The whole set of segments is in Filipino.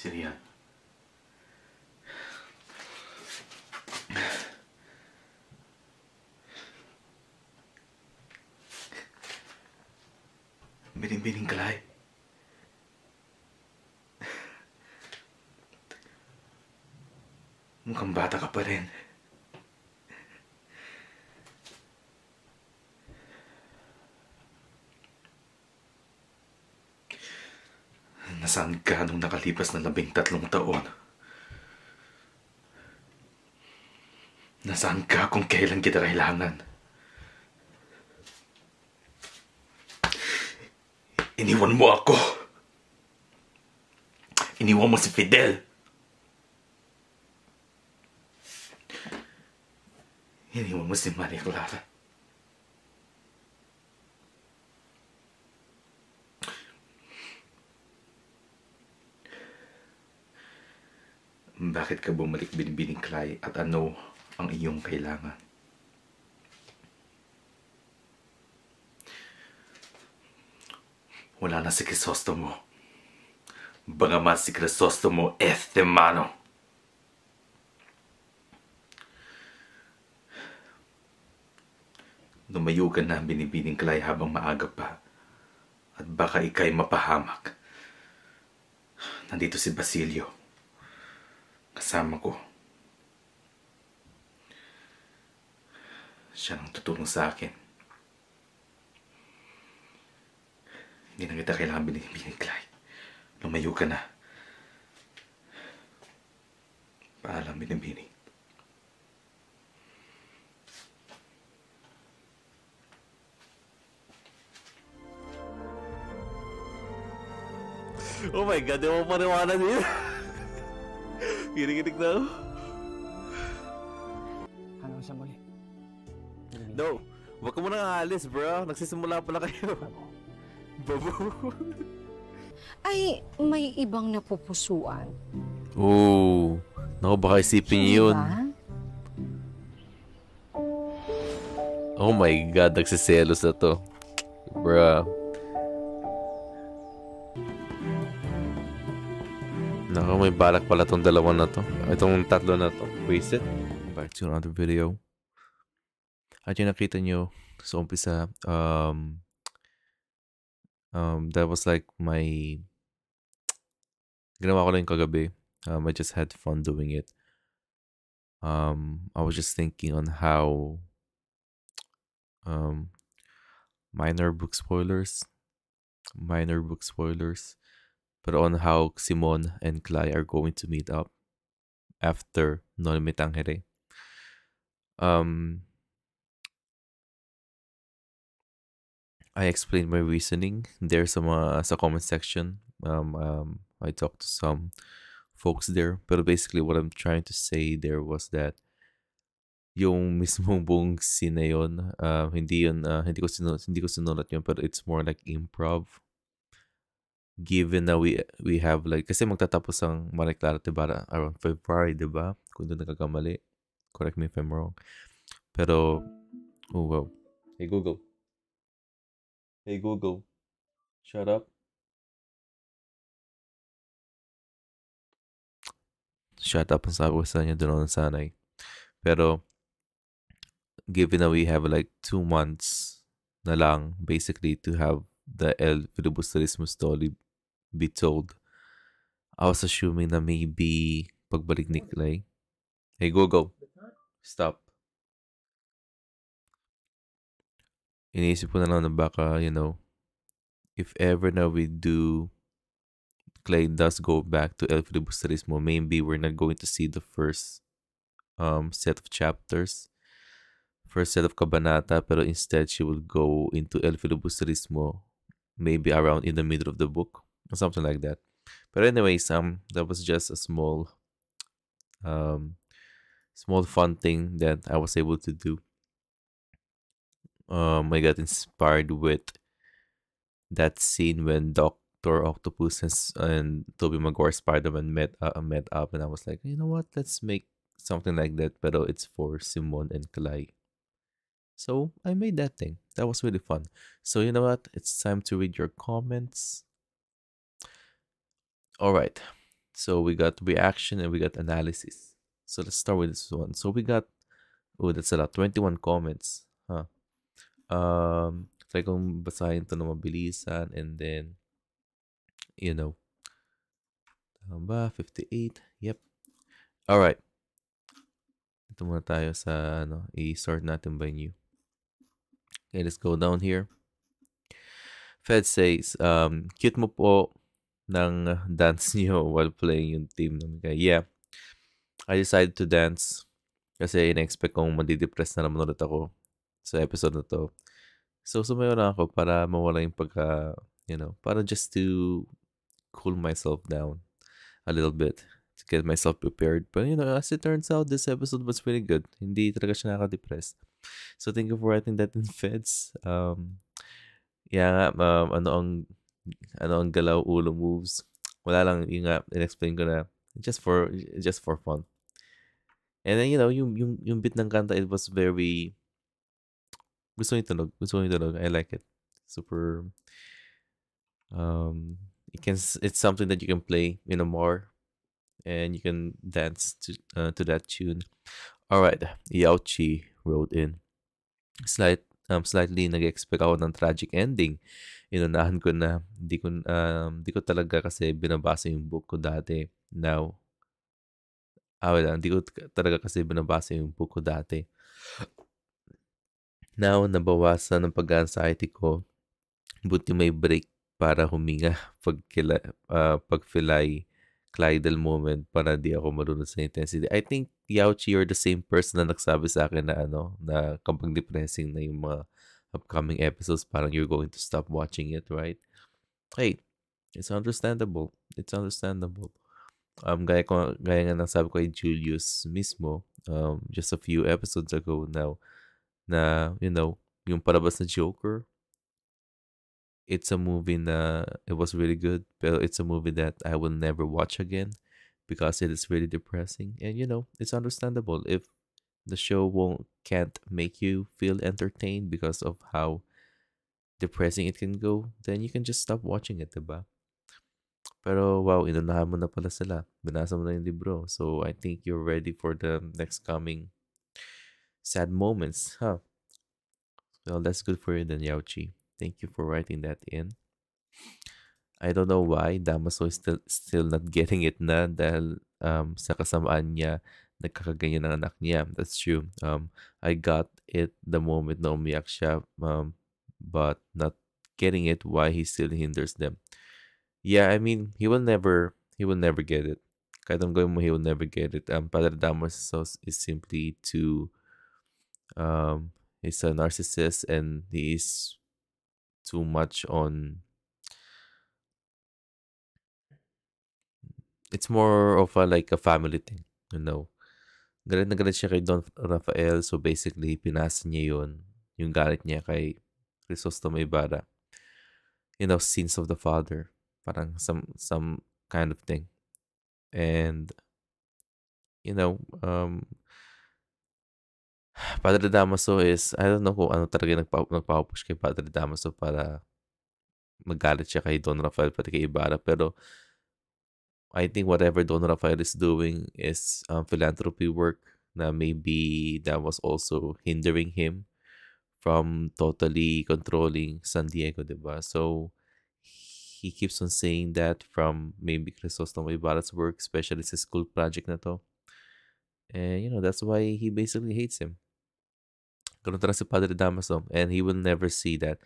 Sino yan? Bining-bining Klay. Mukhang bata ka pa rin. Nasaan ka nung nakalipas na 13 taon? Nasaan ka kung kailan kita kailangan? Iniwan mo ako. Iniwan mo si Fidel. Iniwan mo si Maria Clara. Bakit ka bumalik Binibining Klay at ano ang iyong kailangan? Wala na si Crisostomo. Bagamat si Crisostomo este mano. Lumayo ka na Binibining Klay habang maaga pa. At baka ika'y mapahamak. Nandito si Basilio. Kasama ko. Siya nang tutulong sa akin. Hindi na kita kailangan Binibining Klay. Lumayo ka na. Paalam Binibining. Oh my God, di mo paniwanan yun. Kinikinig na ako. Hanggang sa muli. No, wag ka muna aalis, bro. Nagsisimula pala kayo. Babu. Ay, may ibang napupusuan. Oo. Naku, baka isipin niyo yun. Diba? Oh my God, nagsiselos na to. Bro. Naku, may balak pala tong dalawa na to. Itong tatlo na to. Wasted. Back to another video. At yung nakita nyo sa umpisa, that was like my ginawa ko lang kagabi. I just had fun doing it. I was just thinking on how minor book spoilers, but on how Simon and Klay are going to meet up after Nolme Tangere. I explained my reasoning there sa comment section. I talked to some folks there, but basically what I'm trying to say there was that yung mismong buong scene na yun, hindi ko sinulat yun, but it's more like improv. Given na we have like, kasi magtatapos ang Maria Clara at Ibarra around February, diba? Kung doon nagkakamali. Correct me if I'm wrong. Pero, oh wow. Hey Google. Hey Google. Shut up. Shut up ang sabi ko sa kanya doon ng sanay. Pero, given that we have like 2 months na lang basically to have the El Filibusterismo story be told, I was assuming na maybe pagbalik ni Klay. Hey Google, stop. Iniisip ko na lang na baka, you know, if ever na we do, Klay does go back to El Filibusterismo, maybe we're not going to see the first set of chapters, first set of kabanata, pero instead she will go into El Filibusterismo maybe around in the middle of the book or something like that. But anyways, that was just a small fun thing that I was able to do. I got inspired with that scene when Dr. Octopus and Tobey Maguire Spider-Man met up, and I was like, you know what, let's make something like that, but it's for Simon and Klay. So I made that thing. That was really fun. So you know what, it's time to read your comments. All right, So we got reaction and we got analysis. So let's start with this one. So we got, oh, that's a lot, 21 comments. Huh. Try kong basahin to na mabilisan and then, you know, tama ba? 58. Yep. Alright. Ito muna tayo sa, i-sort natin by new. Okay, let's go down here. Fed says, cute mo po ng dance niyo while playing yung team namin. Kaya, yeah, I decided to dance kasi in-expect kong madidepress na naman ulit ako sa episode na to. So, sumayo lang ako para mawala yung pagka, para just to cool myself down a little bit to get myself prepared. But, as it turns out, this episode was really good. Hindi talaga siya nakaka-depress. So, thank you for writing that in Feds. Yeah nga, ano ang galaw ulo moves. Wala lang, yung nga, in-explain ko na just for fun. And then, yung bit ng kanta, it was very, gusto ko yung tunog. I like it. Super, it's something that you can play in a bar and you can dance to that tune. Alright, Yauchi wrote in. Slightly nag-expect ako ng tragic ending. Inunahan ko na, di ko talaga kasi binabasa yung book ko dati. Now, hindi ko talaga kasi binabasa yung book ko dati. Now, nabawasan ng pag-anxiety ko. Buti may break para huminga pag filay Clydal moment para di ako marunod sa intensity. I think, Yauchi, you're the same person na nagsabi sa akin na na kapag depressing na yung mga upcoming episodes, parang you're going to stop watching it, right? Hey, it's understandable. It's understandable. Gaya nga ng sabi ko kay Julius mismo, just a few episodes ago now, na, yung palabas na Joker, it's a movie na it was really good, pero it's a movie that I will never watch again because it is really depressing. And it's understandable if the show can't make you feel entertained because of how depressing it can go, then you can just stop watching it, diba? Pero wow, inunahan mo na pala sila. Binasa mo na yung libro. So I think you're ready for the next coming sad moments, huh? Well, that's good for you then, Yauchi. Thank you for writing that in. I don't know why Damaso is still not getting it na dahil sa kasamaan niya nagkakaganyan ng anak niya. That's true. I got it the moment na umiyak siya, but not getting it why he still hinders them. Yeah, I mean, he will never get it. Kahit ang gawin mo, he will never get it. Padre Damaso is simply he's a narcissist and he is too much on. It's more of like a family thing, Galit na galit siya kay Don Rafael, so basically, pinasa niya yung galit niya kay Crisostomo Ibarra. Sins of the father. Parang some kind of thing. And, Padre Damaso is, I don't know kung ano talaga nagpa-push kay Padre Damaso para magalit siya kay Don Rafael pati kay Ibarra, pero I think whatever Don Rafael is doing is philanthropy work na maybe that was also hindering him from totally controlling San Diego, diba? So, he keeps on saying that from maybe Crisostomo Ibarra's work, especially sa school project na to. And, that's why he basically hates him. Ganun talaga si Padre Damaso. And he will never see that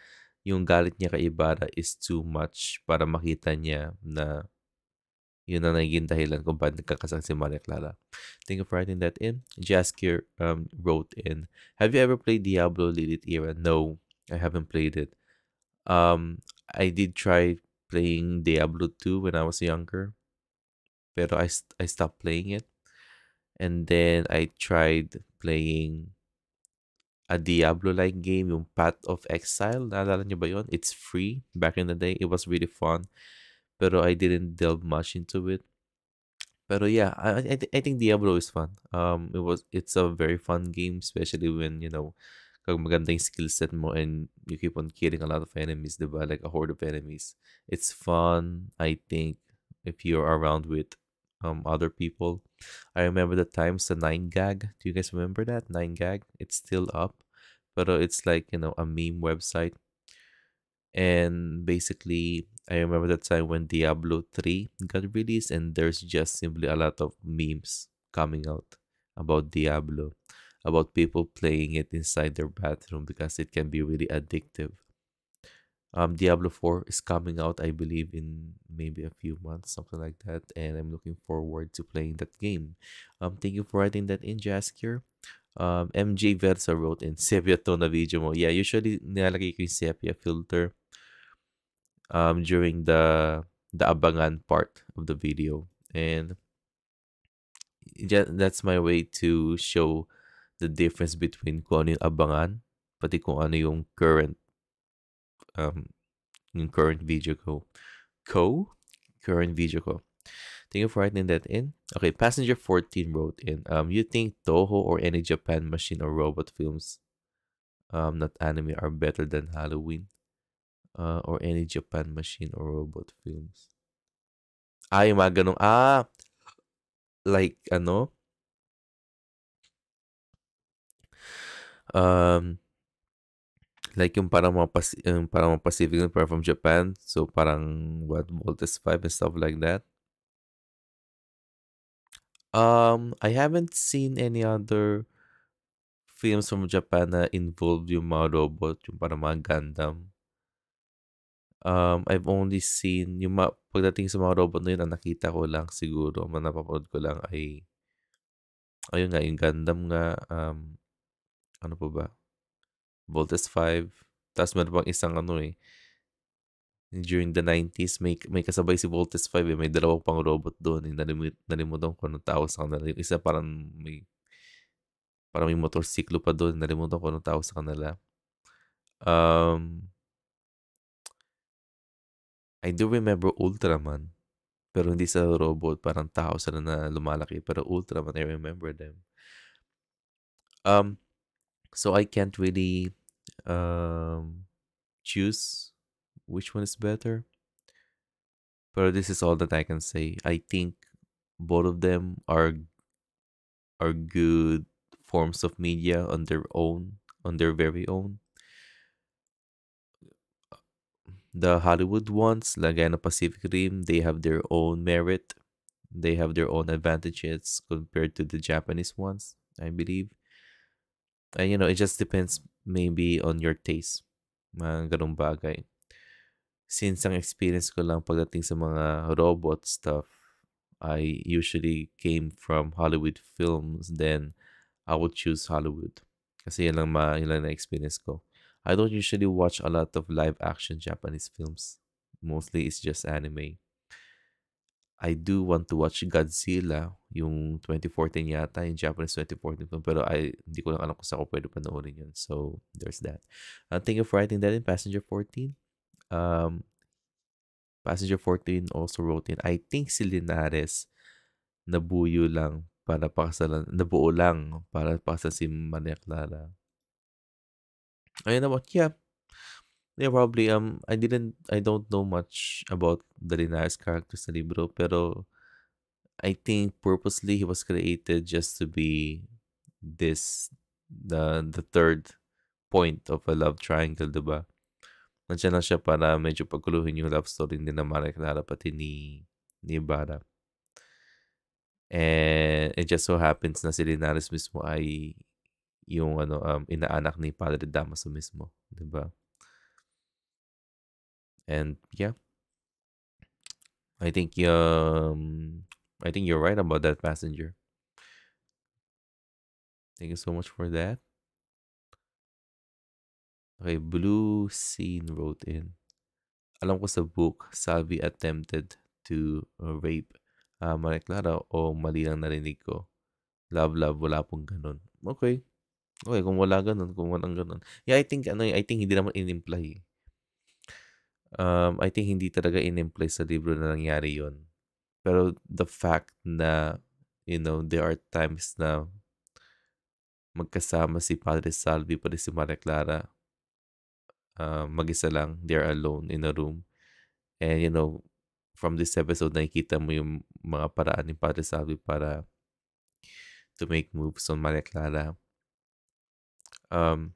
yung galit niya kay Ibarra is too much para makita niya na yun ang naging dahilan kung bakit nagkakasakit si Maria Clara. Thank you for writing that in. Jaskier wrote in, have you ever played Diablo Lilith Era? No, I haven't played it. I did try playing Diablo 2 when I was younger, pero I stopped playing it. And then I tried playing a Diablo-like game, yung Path of Exile. Naalala niyo ba yun? It's free back in the day. It was really fun. Pero I didn't delve much into it. Pero yeah, I think Diablo is fun. It's a very fun game, especially when, kag maganda yung skill set mo and you keep on killing a lot of enemies, diba? Like a horde of enemies. It's fun, I think, if you're around with other people. I remember the times the 9gag. Do you guys remember that 9gag? It's still up, but it's like a meme website. And basically, I remember the time when Diablo 3 got released, and there's just simply a lot of memes coming out about Diablo, about people playing it inside their bathroom because it can be really addictive. Diablo 4 is coming out, I believe, in maybe a few months, something like that, and I'm looking forward to playing that game. Thank you for writing that in, Jaskier. MJ Versa wrote in, sepia to na video mo. Yeah, usually nilalagay ko yung sepia filter during the abangan part of the video, and that's my way to show the difference between kung ano yung abangan pati kung ano um yung current video current video ko. Thank you for writing that in. Okay, Passenger 14 wrote in, you think Toho or any Japan machine or robot films, not anime, are better than Halloween? Or any Japan machine or robot films? Yung mga ganong, like, um, like yung parang mga Pacific Rim pero from Japan. So, parang, what, Voltes 5 and stuff like that. I haven't seen any other films from Japan na involve yung mga robot, yung parang mga Gundam. I've only seen yung pagdating sa mga robot na yun, ang nakita ko lang siguro, napapanood ko lang ay ayun nga, yung Gundam nga, ano pa ba? Voltes 5. Tapos meron pang isang during the 90s, may kasabay si Voltes 5 eh. May dalawang pang robot doon. Nalimutan ko anong tawag sa kanila. Yung isa parang may motorsiklo pa doon. Nalimutan ko anong tawag sa kanila. I do remember Ultraman. Pero hindi sa robot. Parang tao sila na lumalaki. Pero Ultraman, I remember them. So I can't really choose which one is better. But this is all that I can say. I think both of them are good forms of media on their very own. The Hollywood ones, like Pacific Rim, they have their own merit. They have their own advantages compared to the Japanese ones, I believe. And it just depends maybe on your taste. Mga ganong bagay. Since ang experience ko lang pagdating sa mga robot stuff, I usually came from Hollywood films, then I would choose Hollywood. Kasi yan lang na experience ko. I don't usually watch a lot of live action Japanese films. Mostly it's just anime. I do want to watch Godzilla, yung 2014 yata, yung Japanese 2014 film, pero hindi ko lang alam kung saan ko pwede panoorin yun. So, there's that. Thank you for writing that in, Passenger 14. Passenger 14 also wrote in, I think si Linares nabuo lang para pakasalan si Maria Clara. Ayun naman, yeah. Yeah, probably, I don't know much about the Linares character sa libro, pero I think purposely he was created just to be the third point of a love triangle, diba? Nandiyan lang siya para medyo pagkuluhin yung love story ni na Maria Clara pati ni Ibarra. And it just so happens na si Linares mismo ay yung inaanak ni Padre Damaso mismo, diba? And yeah, I think you're right about that, Passenger. Thank you so much for that. Okay, Blue Scene wrote in, alam ko sa book, Sabi attempted to rape Maria Clara, o mali lang narinig ko. Love, wala pong ganun. Okay, kung wala ganun, kung walang ganun. Yeah, I think hindi naman in-imply. I think hindi talaga in-imply sa libro na nangyari yon. Pero the fact na, there are times na magkasama si Padre Salvi pati si Maria Clara, mag-isa lang, they're alone in a room. And, from this episode, nakikita mo yung mga paraan ni Padre Salvi para to make moves on Maria Clara. Um,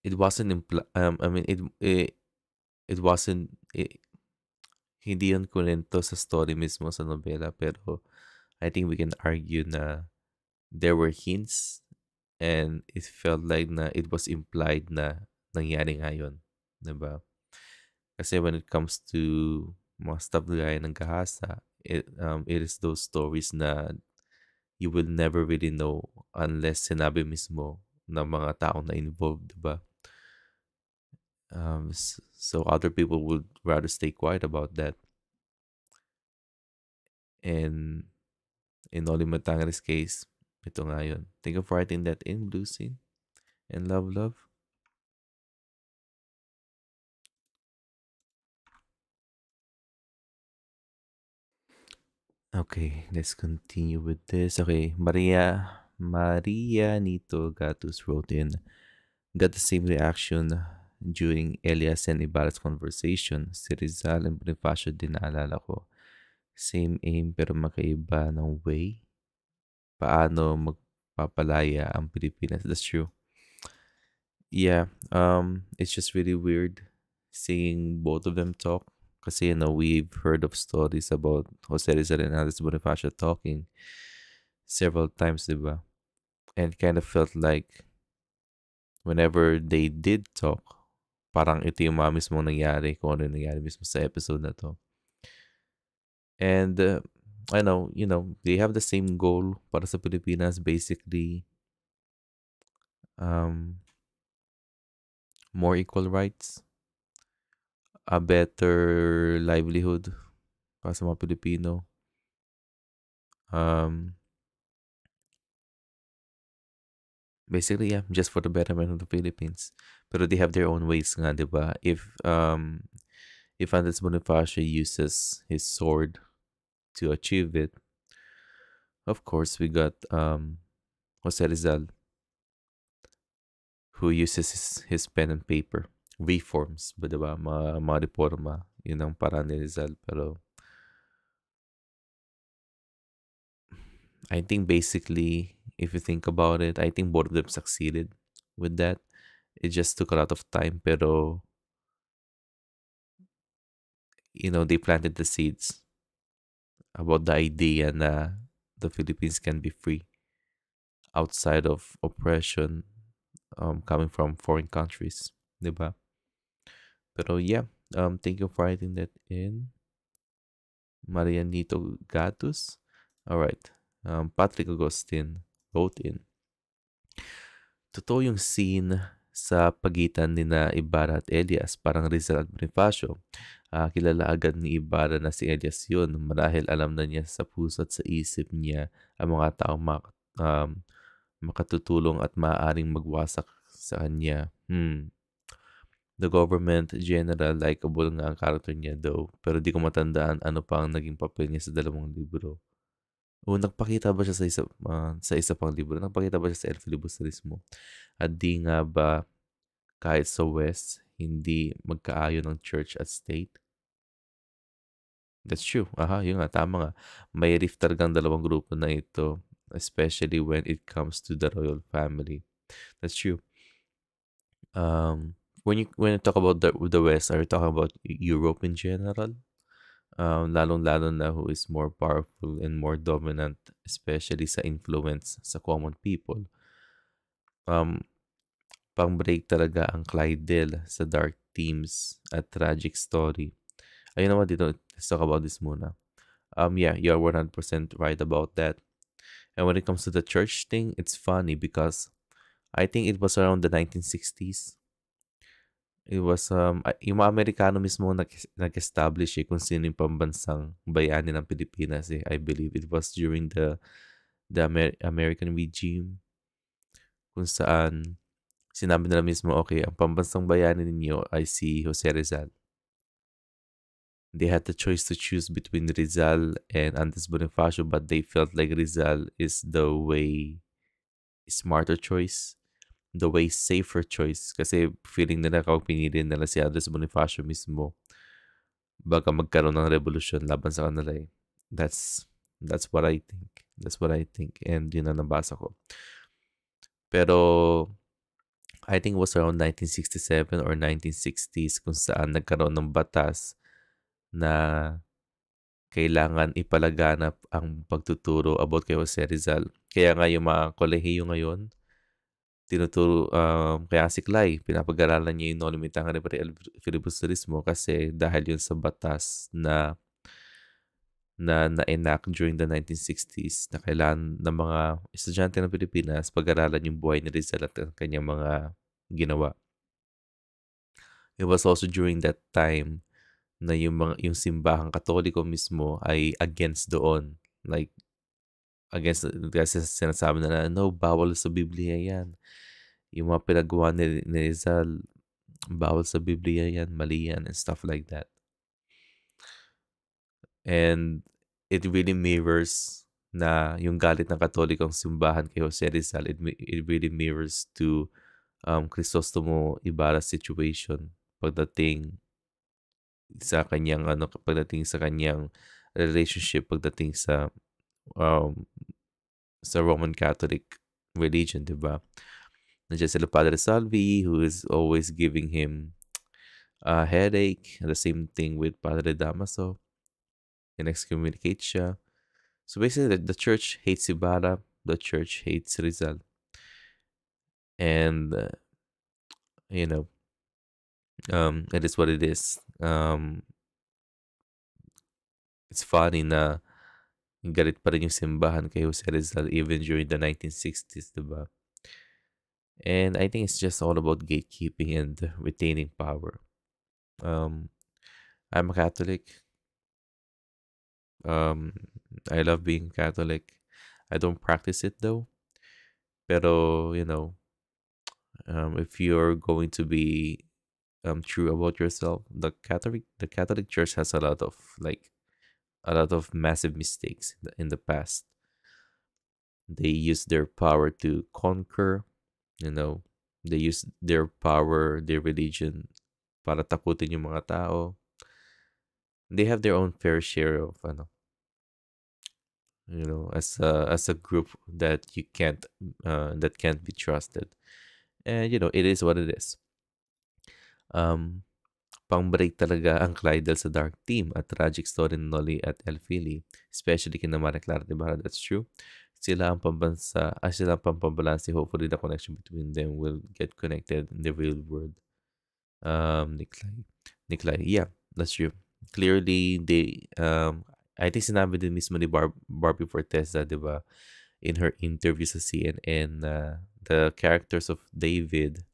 it wasn't I mean, it wasn't, hindi yun kunento sa story mismo sa nobela, pero I think we can argue na there were hints and it felt like na it was implied na nangyari nga yun. Diba? Kasi when it comes to mga stuff gaya ng kahasa, it is those stories na you will never really know unless sinabi mismo ng mga taong na involved, diba? So other people would rather stay quiet about that. And in Oli Matanga's case, ito nga yun. Think of writing that in Blue Scene and Love Love. Okay, let's continue with this. Okay, Maria Nito Gatus wrote in, got the same reaction during Elias and Ibarra's conversation. Si Rizal and Bonifacio din naalala ko. Same aim pero makaiba ng way. Paano magpapalaya ang Pilipinas? That's true. Yeah, it's just really weird seeing both of them talk. Kasi, we've heard of stories about Jose Rizal and Alice Bonifacio talking several times, diba? And kind of felt like whenever they did talk, parang ito yung mga mismong nangyari, kung ano yung nangyari mismo sa episode na to. And, I know, they have the same goal para sa Pilipinas, basically, more equal rights, a better livelihood para sa mga Pilipino. Basically, yeah, just for the betterment of the Philippines. Pero they have their own ways nga, di ba? If Andres Bonifacio uses his sword to achieve it, of course, we got Jose Rizal, who uses his pen and paper. Reforms, ba, diba? Mga reforma, yun ang paraan ni Rizal. Pero I think basically, if you think about it, I think both of them succeeded with that. It just took a lot of time, pero they planted the seeds about the idea na the Philippines can be free outside of oppression coming from foreign countries, diba? Pero yeah, thank you for writing that in. Marianito Gatus. All right. Patrick Agustin wrote in, totoo yung scene sa pagitan ni na Ibarra at Elias, parang Rizal at Bonifacio. Kilala agad ni Ibarra na si Elias yun marahil alam na niya sa puso at sa isip niya ang mga taong makatutulong at maaaring magwasak sa kanya. The government general, likable nga ang character niya though, pero di ko matandaan ano pa ang naging papel niya sa dalawang libro. Nagpakita ba siya sa isa pang libro? Nagpakita ba siya sa El Filibusterismo? At di nga ba kahit sa West, hindi magkaayon ng church at state? That's true. Yun nga, tama nga. May rift talagang dalawang grupo na ito, especially when it comes to the royal family. That's true. When you talk about the West, are you talking about Europe in general? Lalong-lalo na who is more powerful and more dominant, especially sa influence sa common people. Pang-break talaga ang Clydel sa dark themes at tragic story. Ayun naman dito, let's talk about this muna. Yeah, you're 100% right about that. And when it comes to the church thing, it's funny because I think it was around the 1960s. It was, yung mga Amerikano mismo nag-establish kung sino yung pambansang bayani ng Pilipinas I believe it was during the American regime kung saan sinabi nila mismo, okay, ang pambansang bayani ninyo ay si Jose Rizal. They had the choice to choose between Rizal and Andres Bonifacio, but they felt like Rizal is the way smarter choice, the way safer choice. Kasi feeling nila kapag pinili nila si Andres Bonifacio mismo, baka magkaroon ng revolusyon laban sa kanila eh. That's that's what I think. That's what I think. And yun ang nabasa ko. Pero I think it was around 1967 or 1960s kung saan nagkaroon ng batas na kailangan ipalaganap ang pagtuturo about kay Jose Rizal. Kaya nga yung mga kolehiyo ngayon, kaya si Clay, pinapag-aralan niya yung non-limitang filibusterismo kasi dahil yun sa batas na-enact during the 1960s na kailangan ng mga estudyante ng Pilipinas pag-aralan yung buhay ni Rizal at ang kanyang mga ginawa. It was also during that time na yung simbahang Katoliko mismo ay against doon. Like, against, kasi sinasabi na no, bawal sa Biblia yan. Yung mga pinagawa ni Rizal, bawal sa Biblia yan, mali yan, and stuff like that. And it really mirrors na yung galit ng Katolikong simbahan kay Jose Rizal, it really mirrors to Crisostomo Ibarra situation pagdating pagdating sa kanyang relationship um, sa Roman Catholic religion, di ba? Nandiyan sila Padre Salvi, who is always giving him a headache. The same thing with Padre Damaso. In-excommunicate siya. So basically, the church hates Ibarra. The church hates Rizal. And, it is what it is. It's funny na galit pa rin yung simbahan kay Jose Rizal even during the 1960s, diba? And I think it's just all about gatekeeping and retaining power. I'm a Catholic. I love being Catholic. I don't practice it though. Pero, if you're going to be true about yourself, the Catholic Church has a lot of massive mistakes in the past. They use their power to conquer, they use their power, their religion para takutin yung mga tao. They have their own fair share of as a group that you can't that can't be trusted. And it is what it is. Pang-break talaga ang Clydel sa Dark Team at tragic story ni Nolly at Elfili, especially kina Clara, diba? That's true. Sila ang pampabalanse. Hopefully, the connection between them will get connected in the real world. Niklay. Yeah, that's true. Clearly, I think sinabi din mismo ni Barbie Forteza, diba? In her interview sa CNN, the characters of David,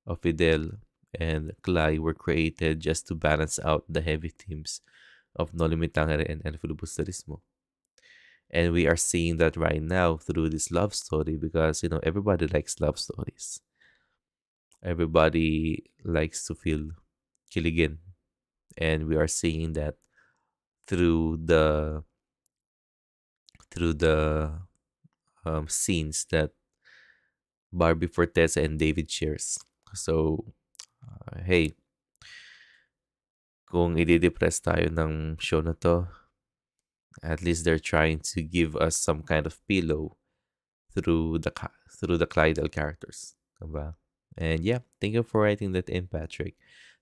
of Fidel, and Clay were created just to balance out the heavy themes of No Limitangere and El Filibusterismo. And we are seeing that right now through this love story because, everybody likes love stories. Everybody likes to feel kiligin. And we are seeing that through the scenes that Barbie Forteza and David shares. So, hey, kung i-depress tayo ng show na to, at least they're trying to give us some kind of pillow through the Clydel characters. Diba? And yeah, thank you for writing that in, Patrick.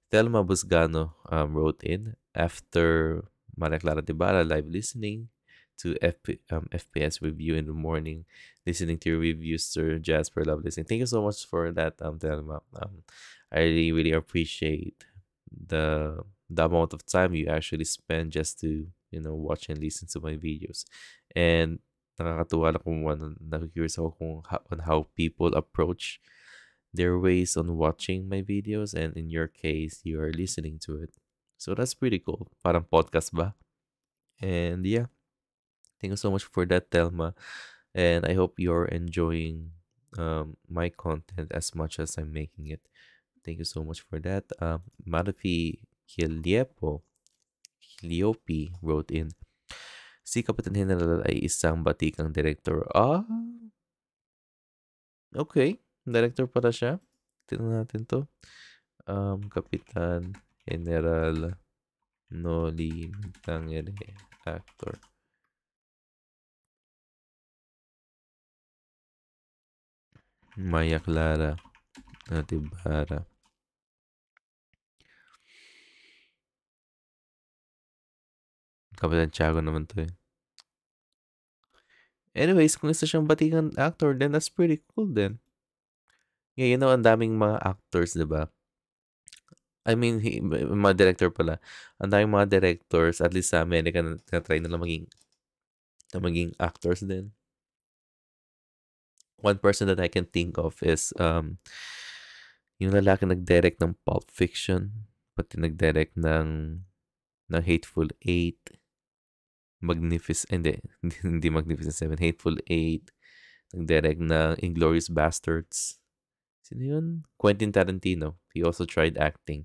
Thelma Busgano wrote in after Clara Dibala live listening to FPS review in the morning, listening to your reviews, Sir Jasper. Love listening. Thank you so much for that, Thelma. I really, really appreciate the amount of time you actually spend just to watch and listen to my videos. And nakakatuwa lang kung nakikurious ako on how people approach their ways on watching my videos, and in your case, you are listening to it. So that's pretty cool. Parang podcast ba? And yeah, thank you so much for that, Telma. And I hope you're enjoying my content as much as I'm making it. Thank you so much for that. Marafi Hiliopi wrote in, si Kapitan General ay isang batikang director. Okay. Director pala siya. Tingnan natin to. Kapitan General Noli Tangere actor. Maya Clara at Ibarra. Kapitan Tiago naman to eh. Anyways, kung isa siyang batikang actor, then that's pretty cool then. Yeah, ang daming mga actors, diba? I mean, mga director pala. Ang daming mga directors, at least sa Amerika, na try nila maging actors din. One person that I can think of is yung lalaki nag-direct ng Pulp Fiction, pati nag-direct ng Hateful Eight, hindi, hindi Magnificent Seven, Hateful Eight, nag-direct ng Inglourious Bastards. Sino yun? Quentin Tarantino. He also tried acting,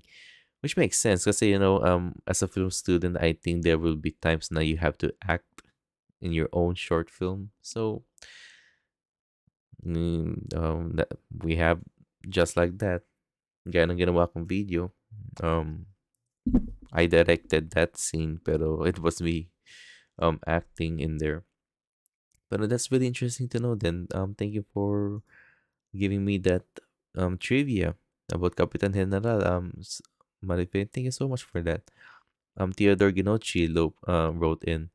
which makes sense kasi, as a film student, I think there will be times na you have to act in your own short film. So, we have just like that. Gaya ng ginawa kong video. I directed that scene, pero it was me acting in there. But that's really interesting to know then. Thank you for giving me that trivia about Kapitan General. Marife, thank you so much for that. Theodore Ginochi wrote in,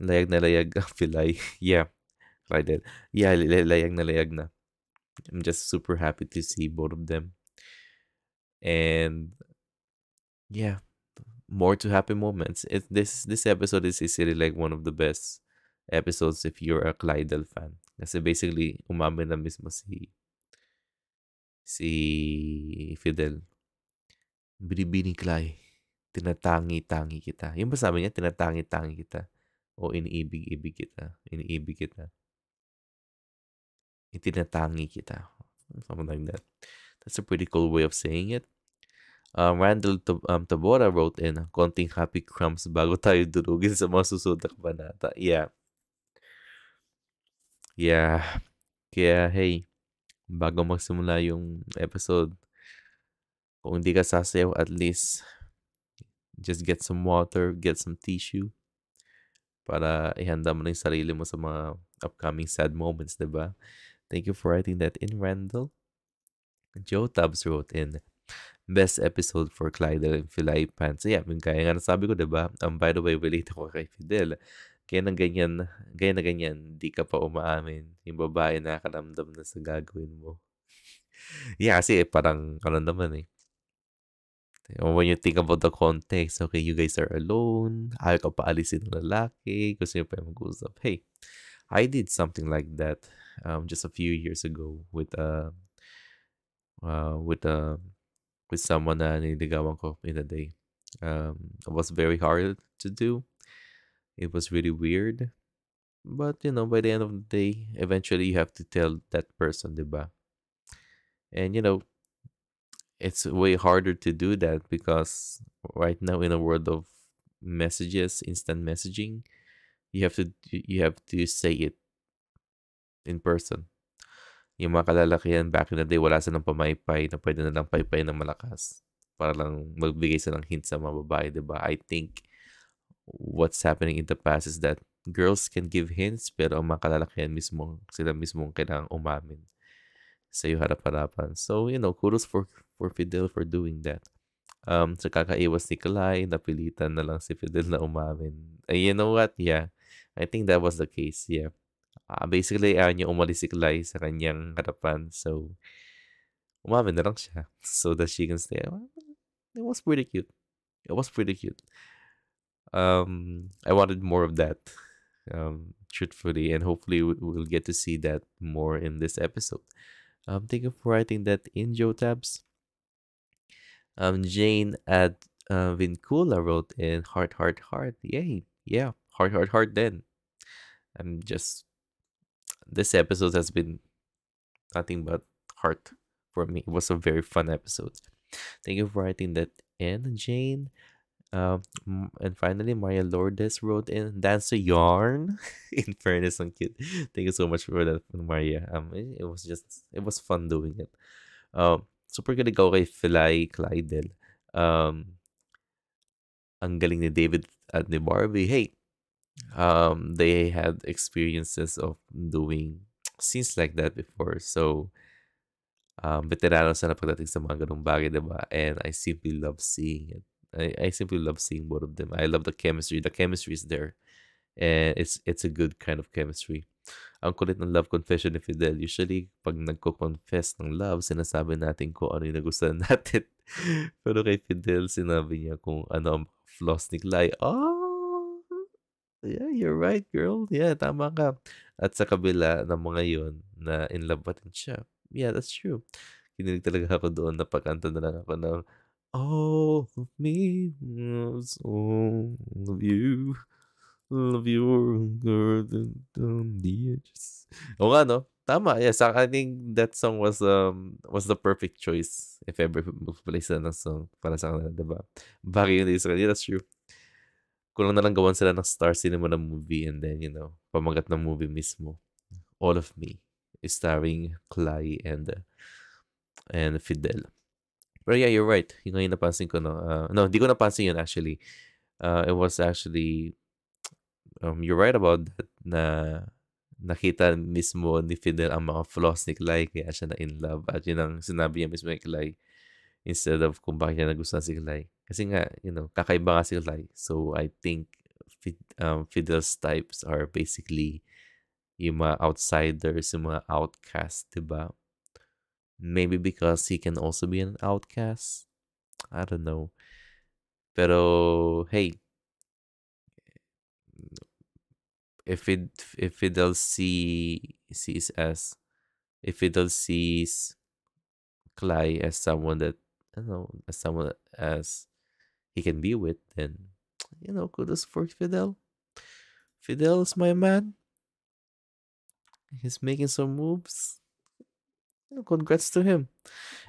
layag na layag filay. Yeah, I did. Yeah, layag na layag na. I'm just super happy to see both of them. And yeah, more to happy moments. This episode is easily like one of the best episodes if you're a Clydel fan. Kasi basically, umamin na mismo si Fidel. Binibini Clay, tinatangi-tangi kita. Yung ba sabi niya, tinatangi-tangi kita? O iniibig-ibig kita? Iniibig kita? Itinatangi kita. Something like that. That's a pretty cool way of saying it. Randall Tabora wrote in, konting happy crumbs bago tayo durugin sa mga susunod na kabanata. Yeah. Yeah. Kaya, hey, bago magsimula yung episode, kung hindi ka sasayaw, at least just get some water, get some tissue para ihanda mo na yung sarili mo sa mga upcoming sad moments, diba? Thank you for writing that in, Randall. Joe Tubbs wrote in, best episode for Clyde and Filay fans. So yeah, kaya nga nasabi ko, diba? By the way, relate ako kay Fidel. Kaya na ganyan, di ka pa umaamin. Yung babae nakakaramdam na sa gagawin mo. Yeah, kasi parang, naman eh. When you think about the context, okay, you guys are alone, ayaw ka pa alisin ng lalaki, gusto niyo pa mag-usap. Hey, I did something like that just a few years ago with with someone na niligawan ko in a day. It was very hard to do. It was really weird. But, by the end of the day, eventually you have to tell that person, diba? And, it's way harder to do that because right now in a world of messages, instant messaging, you have to say it in person. Yung mga kalalakihan back in the day, wala silang pamaypay na pwede na lang paypay ng malakas para lang magbigay silang hint sa mga babae, diba? I think what's happening in the past is that girls can give hints pero ang mga kalalakihan mismo, sila mismo kailangang umamin sa iyo harap-harapan. So, kudos for Fidel for doing that. Sa kakaiwas ni Kalay, napilitan na lang si Fidel na umamin. You know what? Yeah. I think that was the case. Yeah. Basically, ayaw niya umalis si Kalay sa kanyang harapan. So, umamin na lang siya. So that she can stay. It was pretty cute. It was pretty cute. I wanted more of that. Truthfully. And hopefully, we'll get to see that more in this episode. Thank you for writing that in, Joe Tabs. Jane at Vincula wrote in heart, heart, heart. Yay. Yeah. Heart, heart, heart then. This episode has been nothing but heart for me. It was a very fun episode. Thank you for writing that in, Jane. And finally, Maria Lourdes wrote in, dance a yarn. In fairness, I'm cute. Thank you so much for that, Maria. It was fun doing it. Super gonna go kay Filay Clydel. ang galing ni David at ni Barbie. Hey, they had experiences of doing scenes like that before. So, veterano sila pagdating sa mga ganung bagay, diba? And I simply love seeing it. I simply love seeing both of them. I love the chemistry. The chemistry is there. And it's a good kind of chemistry. Ang kulit ng love confession ni Fidel. Usually, pag nagko-confess ng love, sinasabi natin kung ano yung nagustuhan natin. Pero kay Fidel, sinabi niya kung ano ang flaws ni Clay. Oh, yeah, you're right, girl. Yeah, tama ka. At sa kabila ng mga yun, na in love pa rin siya. Yeah, that's true. Kinilig talaga ako doon. Napakanta na lang ako ng all of me was all of you. Love your girl on the edges. Oo nga, no? Tama, yes. I think that song was the perfect choice if ever mag-play sila ng song para sa kanila, diba? Bagay yun din sa kanila, that's true. Kulang na lang gawan sila ng Star Cinema na movie and then, pamagat ng movie mismo. All of Me is starring Clay and Fidel. But yeah, you're right. Yung ngayon napansin ko, no? No, hindi ko napansin yun actually. It was actually you're right about that na nakita mismo ni Fidel ang mga flaws ni Clay kaya siya na in love at yun ang sinabi niya mismo kay Clay instead of kung bakit niya nagustuhan si Clay. Kasi nga, kakaiba nga si Clay. So, I think Fidel's types are basically yung mga outsiders, yung mga outcasts, diba? Maybe because he can also be an outcast. I don't know. Pero, hey, if Fidel sees as if Fidel sees Clay as someone that as someone as he can be with, then kudos for Fidel. Fidel is my man. He's making some moves. Congrats to him,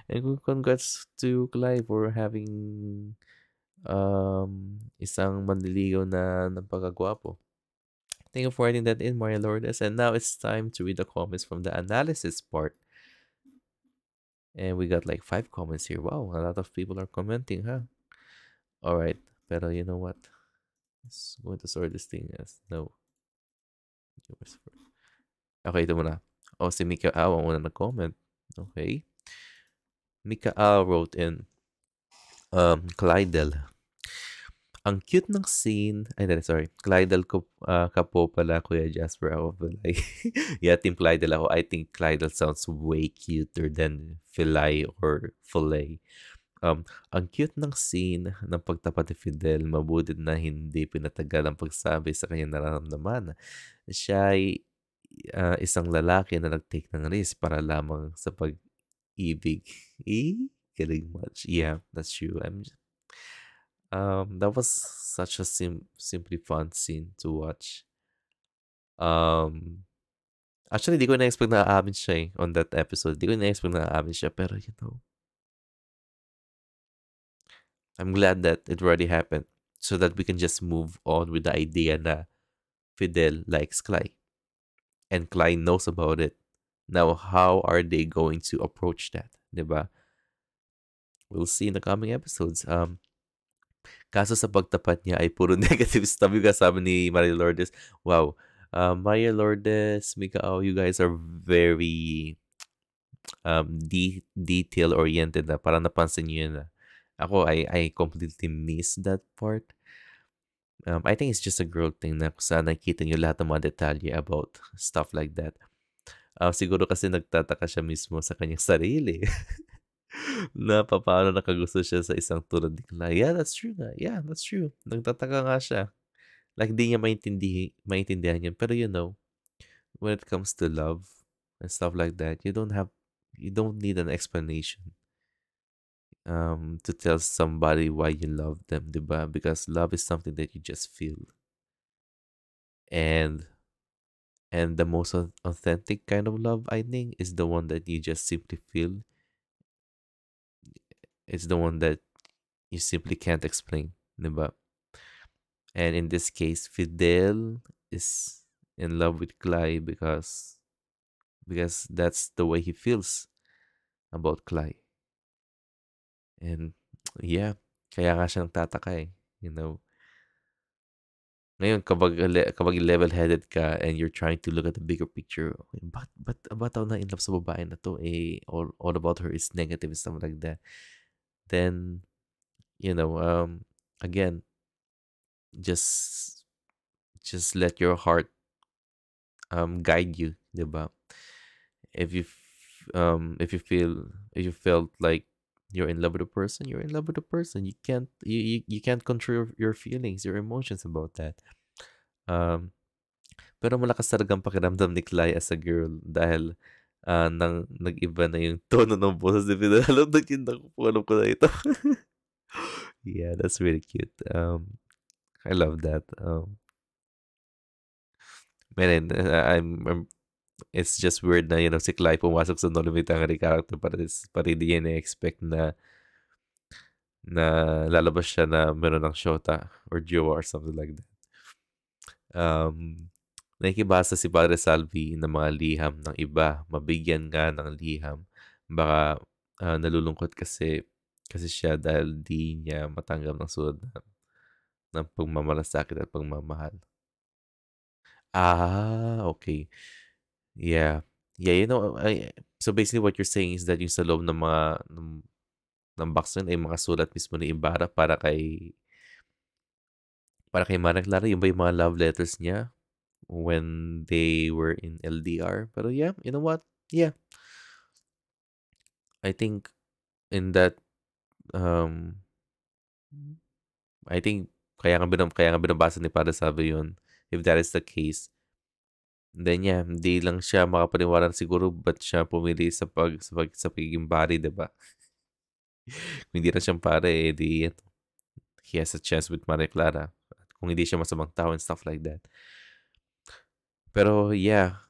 and congrats to Clay for having isang manliligaw na napakagwapo. Thank you for writing that in, Maria Lourdes. And now it's time to read the comments from the analysis part. And we got like 5 comments here. Wow, a lot of people are commenting, huh? Alright, pero you know what? Let's go to sort this thing as no. Okay, ito muna. Oh, si Mika Aw ang una nag-comment. Okay. Mika Aw wrote in, Clydel. Ang cute ng scene. Ay, sorry. Clydel ka po pala, Kuya Jasper. Ako pala. Yeah, Team Clydel ako. I think Clydel sounds way cuter than filay or filay. Ang cute ng scene ng pagtapat ni Fidel, mabuti na hindi pinatagal ang pagsabi sa kanyang nararamdaman. Siya ay isang lalaki na nag-take ng risk para lamang sa pag-ibig. Galing much. Yeah, that's true. That was such a simply fun scene to watch. Actually, di ko na-expect na aamin siya on that episode. Di ko na-expect na aamin siya, pero I'm glad that it already happened so that we can just move on with the idea na Fidel likes Clay. And Clay knows about it. Now, how are they going to approach that? Diba? We'll see in the coming episodes. Kaso sa pagtapat niya ay puro negative stuff. Yung sabi ni Maria Lourdes, wow, Maria Lourdes, Mika, you guys are very detail-oriented na. Parang napansin niyo yun na. Ako, I completely missed that part. I think it's just a girl thing na kung saan nakikita niyo lahat ng mga detalye about stuff like that. Siguro kasi nagtataka siya mismo sa kanyang sarili. Na paano nakagusto siya sa isang tulad ni Clara. Yeah, that's true nga. Yeah, that's true. Nagtataka nga siya. Like, di niya maintindihan yun. Pero when it comes to love and stuff like that, you don't need an explanation to tell somebody why you love them, diba? Because love is something that you just feel. And the most authentic kind of love, I think, is the one that you just simply feel. It's the one that you simply can't explain, diba? And in this case, Fidel is in love with Clay because that's the way he feels about Clay. And yeah, kaya nga siya nagtataka . Ngayon, kapag level-headed ka and you're trying to look at the bigger picture, okay, ba't ako na in love sa babae na to? All about her is negative and stuff like that. Then, you know, again, just just let your heart guide you, 'di ba? If you feel if you felt like you're in love with a person, you're in love with a person. You can't control your feelings, your emotions about that. Um, pero malakas talagang pakiramdam ni Clay as a girl dahil nag-iba na yung tono ng boses ni Vidal. Alam na yun, alam ko na ito. Yeah, that's really cute. I love that. Man, it's just weird na, si Clay pumasok sa No Limit ang character para hindi niya na-expect na lalabas siya na meron ng shota or jowa or something like that. Nakikibasa si Padre Salvi ng mga liham ng iba, mabigyan nga ng liham. Baka nalulungkot kasi siya dahil di niya matanggap ng sulad ng pagmamalasakit at pagmamahal. Okay. Yeah. Yeah, so basically what you're saying is that yung sa loob ng box nun ay mga sulat mismo ni Ibarra para kay Manang Clara, yung ba yung mga love letters niya when they were in LDR. Pero yeah, you know what? Yeah, I think in that, um, I think kaya nga binabasa ni Padre Sabi yun. If that is the case, then yeah, hindi lang siya makapaniwala siguro ba't siya pumili sa pagiging bari, 'di ba? Kung hindi na siyang pare, he has a chance with Maria Clara. Kung hindi siya masamang tao and stuff like that. Pero yeah,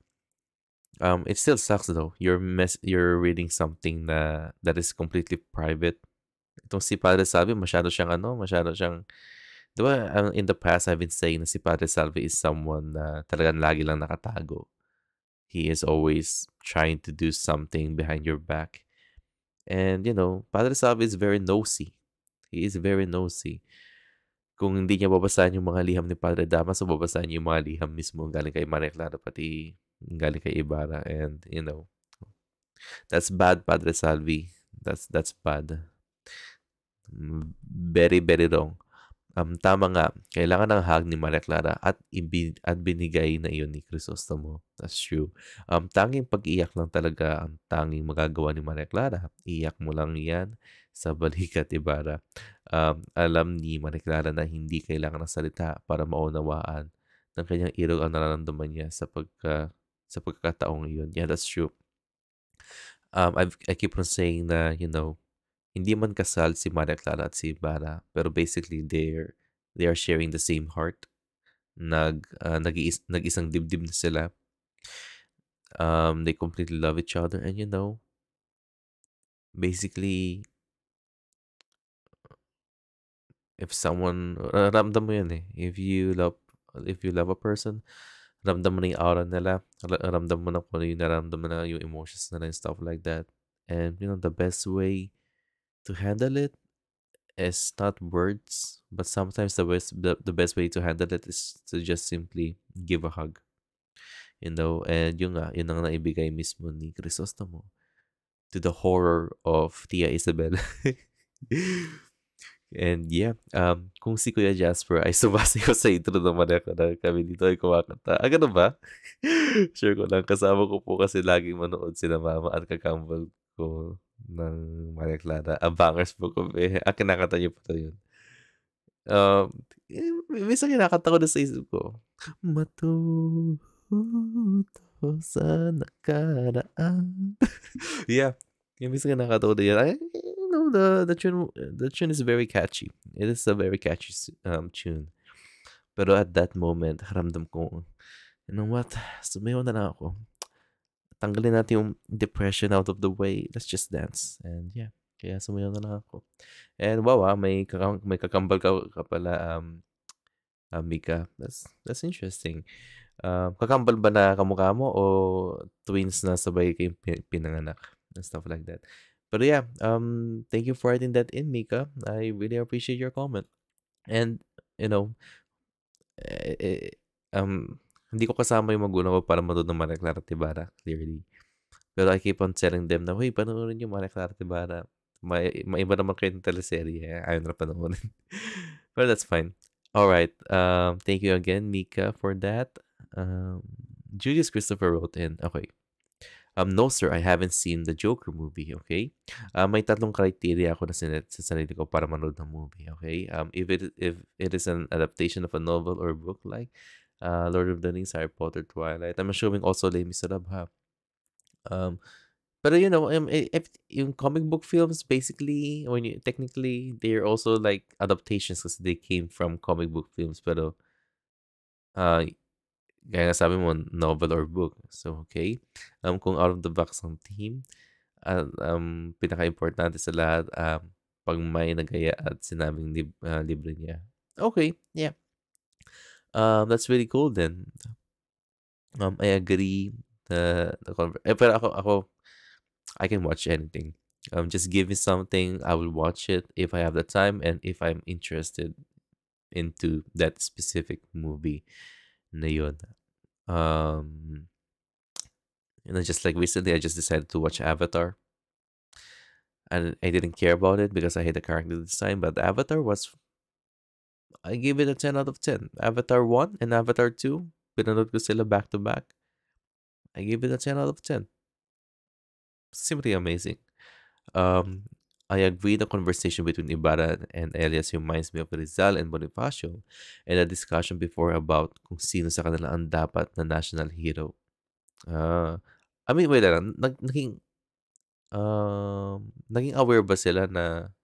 it still sucks though. You're reading something that is completely private. Itong si Padre Salvi, masyado siyang, di ba, in the past, I've been saying na si Padre Salvi is someone na talagang lagi lang nakatago. He is always trying to do something behind your back. And, Padre Salvi is very nosy. He is very nosy. Kung hindi niya babasahin yung mga liham ni Padre Damas, so babasahin niya yung mga liham mismo galing kay Maria Clara, pati galing kay Ibarra. And, that's bad, Padre Salvi. That's bad. Very, very wrong. Tama nga, kailangan ng hug ni Maria Clara at binigay na iyon ni Crisostomo. That's true. Tanging pag-iyak lang talaga ang tanging magagawa ni Maria Clara. Iyak mo lang yan sa balikat, Ibarra. Alam ni Maria Clara na hindi kailangan ng salita para maunawaan ng kanyang irog ang nararamdaman niya sa pagkakataong iyon. Yeah, that's true. I keep on saying na, hindi man kasal si Maria Clara at si Ibarra, pero basically they are sharing the same heart. Nag-isang dibdib na sila. They completely love each other, and basically, if someone, ramdam mo yan eh. If you love a person, ramdam mo na yung aura nila, ramdam mo na kung ano yung naramdaman na yung emotions nila and stuff like that. And the best way to handle it is not words, but sometimes the best way to handle it is to just simply give a hug. And yun ang naibigay mismo ni Crisostomo to the horror of Tia Isabel. And yeah, kung si Kuya Jasper ay sumasayaw sa intro naman na kami dito ay kumakanta. Ganun ba? Sure ko lang. Kasama ko po kasi laging manood sila mama at kakambal ko ng Maria Clara. Bangers po ko. Kinakanta niyo po to yun. Minsan kinakanta ko na sa isip ko. Matuto sa nakaraan. Yeah. Minsan kinakanta ko na yan. The tune is very catchy. It is a very catchy tune. Pero at that moment, ramdam ko, you know what? Sumayaw na lang ako. Tanggalin natin yung depression out of the way. Let's just dance. And yeah, kaya sumayaw na lang ako. And wow, may kakambal ka pala, Mika. That's interesting. Kakambal ba na kamukha mo o twins na sabay kayong pinanganak and stuff like that? But yeah, thank you for writing that in, Mika. I really appreciate your comment. And eh, eh, hindi ko kasama yung magulang ko para manood ng Maria Clara Tibara, clearly. Pero I keep on telling them na, "Hoy, panoorin niyo Maria Clara Tibara. Maiba naman kayo ng teleserye." Ayaw na panoorin. But that's fine. All right. Thank you again, Mika, for that. Um, Julius Christopher wrote in. Okay. No, sir, I haven't seen the Joker movie, okay? May tatlong criteria ako na sinet sa sarili ko para manood ng movie, okay? If it is an adaptation of a novel or book like Lord of the Rings, Harry Potter, Twilight, I'm assuming also Les Miserables, ha? Um, pero if yung comic book films, basically, when you technically, they're also like adaptations because they came from comic book films. Pero, uh, gaya nga sabi mo, novel or book. So, okay. Kung out of the box ang theme, pinaka-importante sa lahat, pag may nagaya at sinabing libre niya. Okay, yeah. That's really cool then. I agree. Pero ako, I can watch anything. Just give me something, I will watch it if I have the time and if I'm interested into that specific movie na yun. Just like recently, I just decided to watch Avatar. And I didn't care about it because I hate the character design, but Avatar I gave it a 10 out of 10. Avatar 1 and Avatar 2, pinanood ko sila back to back. I gave it a 10 out of 10. Simply amazing. I agree the conversation between Ibarra and Elias reminds me of Rizal and Bonifacio and a discussion before about kung sino sa kanila ang dapat na national hero. I mean, wait lang, naging aware ba sila na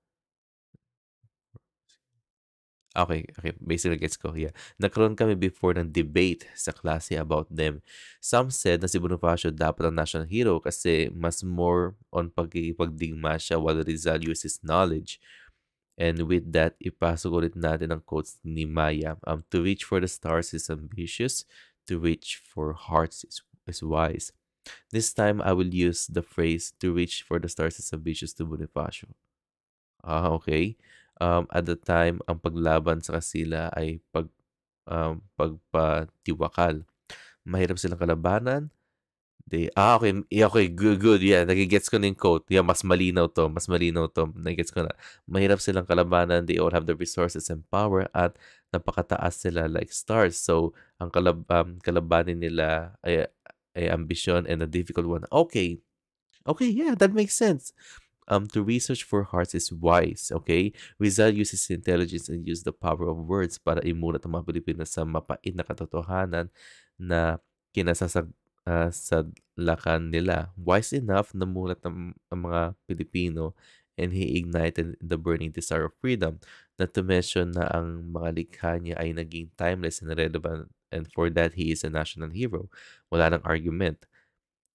okay, okay, basically gets ko, yeah. Nagkaroon kami before ng debate sa klase about them. Some said na si Bonifacio dapat ang national hero kasi mas more on pagkikipagdigma siya while Rizal uses knowledge. And with that, ipasok ulit natin ang quotes ni Maya. To reach for the stars is ambitious, to reach for hearts is wise. This time, I will use the phrase, to reach for the stars is ambitious to Bonifacio. Okay. At the time, ang paglaban sa kasila ay pagpatiwakal. Mahirap silang kalabanan. Okay. Okay, good, good. Yeah, nagigets ko na yung quote. Yeah, mas malinaw to. Mas malinaw to. Nagigets ko na. Mahirap silang kalabanan. They all have the resources and power at napakataas sila like stars. So, ang kalabanin nila ay ambisyon and a difficult one. Okay. Okay, yeah, that makes sense. To research for hearts is wise, okay? Rizal uses intelligence and use the power of words para imulat ang mga Pilipino sa mapait na katotohanan na sadlakan nila. Wise enough na mulat ang mga Pilipino and he ignited the burning desire of freedom. Not to mention na ang mga likha niya ay naging timeless and relevant and for that he is a national hero. Wala nang argument.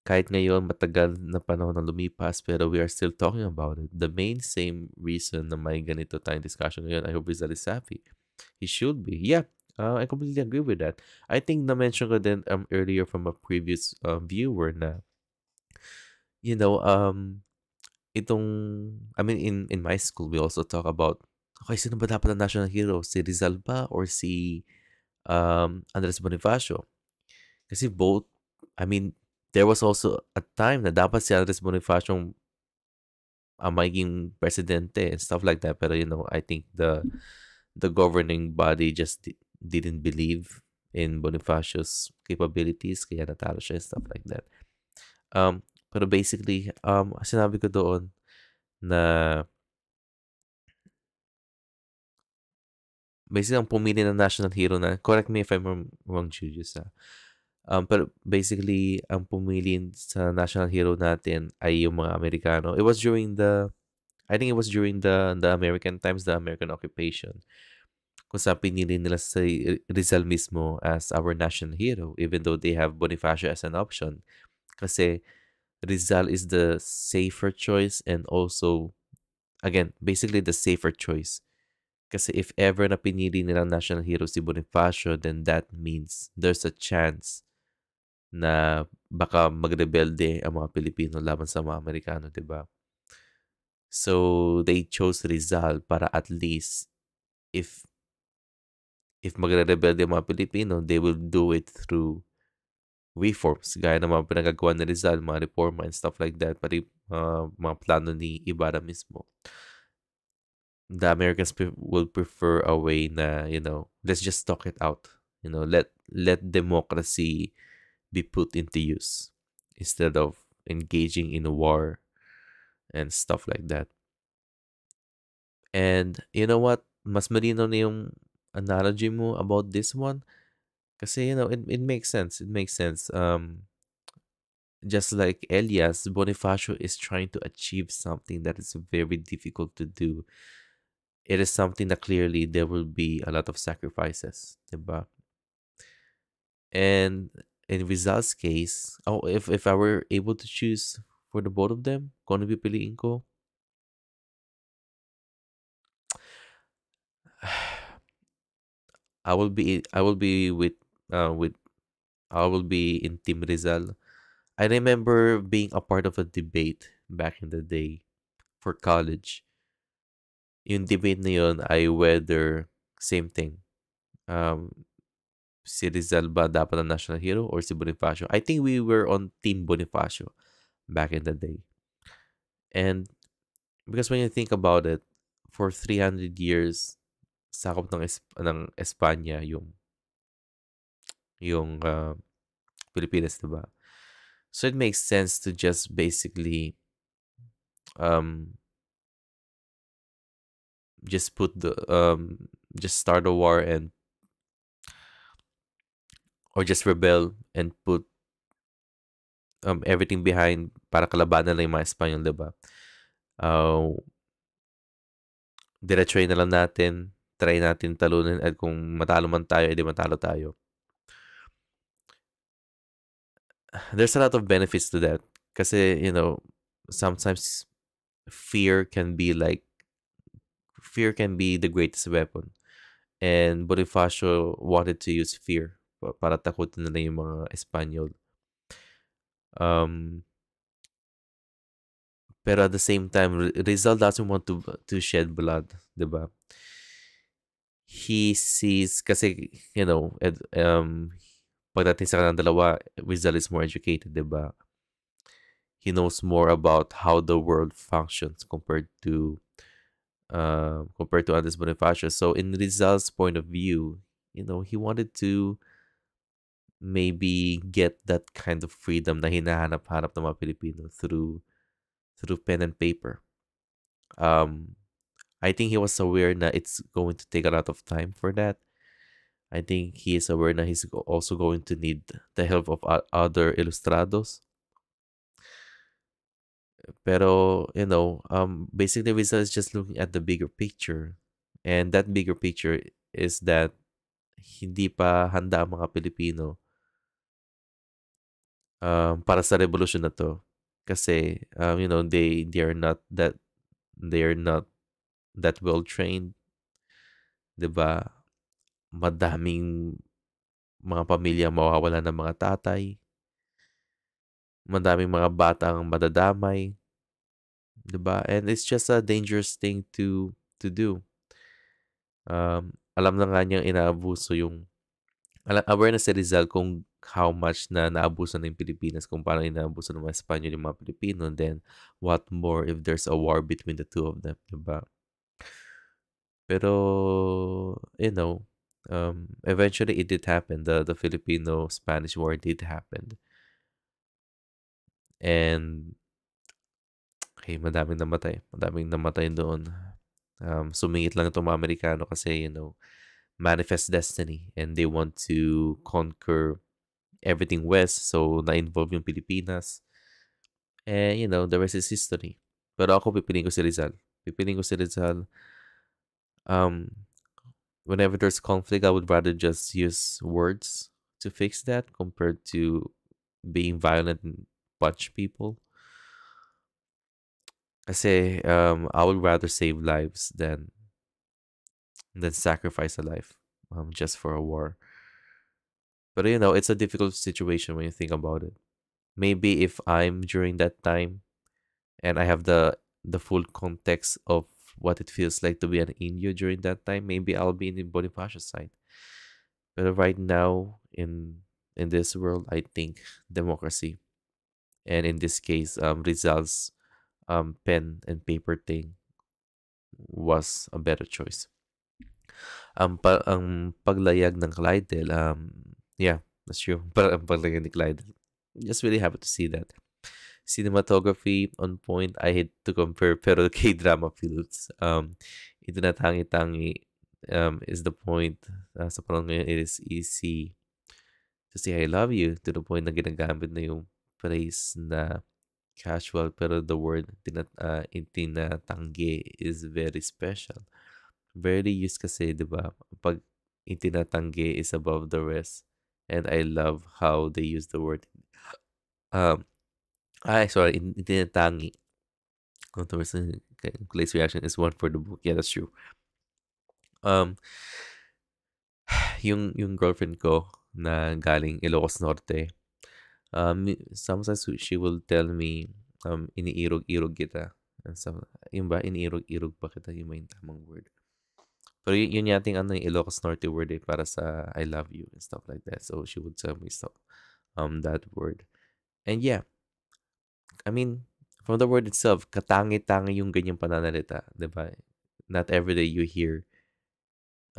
Kahit ngayon matagal na panahon na lumipas pero we are still talking about it. The main same reason na may ganito tayong discussion ngayon, I hope Rizal is happy. He should be. Yeah, I completely agree with that. I think na-mention ko din earlier from a previous viewer na, itong, I mean, in my school, we also talk about, okay, sino ba dapat ang national hero? Si Rizal ba or si Andres Bonifacio? Kasi both, I mean, there was also a time na dapat si Andres Bonifacio ang magiging presidente and stuff like that. Pero, I think the governing body just didn't believe in Bonifacio's capabilities kaya natalo siya and stuff like that. Pero basically, sinabi ko doon na basically ang pumili ng national hero na, correct me if I'm wrong, Julius, pero basically, ang pumili sa national hero natin ay yung mga Amerikano. I think it was during the American times, the American occupation. Kung saan pinili nila si Rizal mismo as our national hero, even though they have Bonifacio as an option. Kasi Rizal is the safer choice and also, again, basically the safer choice. Kasi if ever na pinili nilang national hero si Bonifacio, then that means there's a chance na baka magrebelde ang mga Pilipino laban sa mga Amerikano, 'di ba? So they chose Rizal para at least if if magre-rebelde yung mga Pilipino, they will do it through reforms, gaya ng mga pinagagawa ni Rizal, mga reforma and stuff like that, pati mga plano ni Ibarra mismo. The Americans will prefer a way na, let's just talk it out. Let democracy be put into use instead of engaging in a war and stuff like that. And you know what? Mas malinaw na yung analogy mo about this one. Kasi, it makes sense. It makes sense. Just like Elias, Bonifacio is trying to achieve something that is very difficult to do. It is something that clearly there will be a lot of sacrifices, diba? And in Rizal's case, if I were able to choose for the both of them, kung ano pipiliin ko, I will be I will be in Team Rizal. I remember being a part of a debate back in the day for college. Yung debate na yun ay whether same thing. Si Rizal ba dapat ang national hero or si Bonifacio? I think we were on Team Bonifacio back in the day. And because when you think about it, for 300 years, sakop ng Espanya yung Pilipinas, diba? So it makes sense to just basically um just put the just start a war or just rebel and put everything behind para kalabanan lang yung mga Espanyol, diba? Diretsuhin na lang natin, try natin talunin at kung matalo man tayo, edi matalo tayo. There's a lot of benefits to that. Kasi, sometimes fear can be the greatest weapon. And Bonifacio wanted to use fear para takutin nila yung mga Espanyol. Pero at the same time, Rizal doesn't want to shed blood, diba? He sees, kasi, pagdating sa kanang dalawa, Rizal is more educated, diba? He knows more about how the world functions compared to Andres Bonifacio. So in Rizal's point of view, he wanted to maybe get that kind of freedom na hinahanap-hanap ng mga Pilipino through pen and paper. I think he was aware na it's going to take a lot of time for that. I think he is aware na he's also going to need the help of other ilustrados. Pero, basically Rizal is just looking at the bigger picture. And that bigger picture is that hindi pa handa ang mga Pilipino para sa revolution na to. Kasi, they are not that well trained. 'Di ba? Madaming mga pamilya mawawala ng mga tatay. Madaming mga batang madadamay. 'Di ba? And it's just a dangerous thing to do. Alam na nga niyang inaabuso aware na si Rizal kung how much na naabuso ng Pilipinas, kung paano inaabuso ng mga Espanyol yung mga Pilipino, and then what more if there's a war between the two of them, 'di ba? Pero, eventually it did happen. The Filipino-Spanish War did happen. And, okay, madaming namatay. Madaming namatay doon. Sumingit lang itong mga Amerikano kasi, manifest destiny. And they want to conquer everything west. So, na-involve yung Pilipinas. And, the rest is history. Pero ako, pipiliin ko si Rizal. Pipiliin ko si Rizal. Whenever there's conflict, I would rather just use words to fix that compared to being violent and punch people. Kasi I would rather save lives than sacrifice a life just for a war. But it's a difficult situation when you think about it. Maybe if I'm during that time and I have the full context of what it feels like to be an Indio during that time, maybe I'll be in Bonifacio's side. But right now in this world, I think democracy, and in this case, results, pen and paper thing was a better choice. Ang paglayag ng Clydel, yeah, that's true. Ang paglayag ni Clydel, just really happy to see that. Cinematography on point. I hate to compare, pero K-drama feels. Itinatangi-tangi is the point. Sa panahon ngayon, it is easy to say I love you to the point na ginagamit na yung phrase na casual, pero the word itinatanggi is very special. Very used kasi, di ba? Pag itinatanggi is above the rest. And I love how they use the word. Um, sorry, itinatangi. Controversy, Clay's reaction is one for the book. Yeah, that's true. Um, yung girlfriend ko na galing Ilocos Norte, sometimes she will tell me, iniirog-irog kita. Yung ba, iniirog-irog pa kita, yung may tamang word. Pero yun yating ano yung Ilocos Norte word para sa I love you and stuff like that. So she would tell me stuff, that word. And yeah, I mean, from the word itself, katangi-tangi yung ganyang pananalita, di ba? Not every day you hear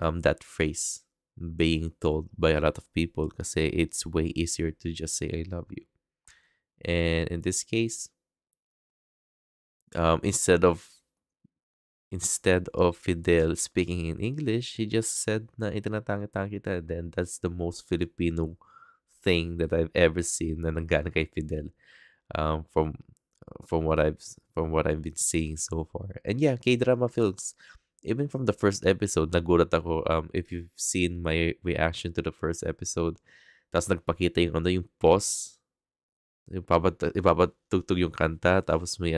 that phrase being told by a lot of people kasi it's way easier to just say I love you. And in this case, instead of Fidel speaking in English, he just said na itinatangi-tangi kita. Then that's the most Filipino thing that I've ever seen na nanggana kay Fidel. From what I've been seeing so far. And yeah, K-drama films. Even from the first episode, nagulat ako. If you've seen my reaction to the first episode, tapos nagpakita yung yung pause, ipapatugtog yung kanta, tapos may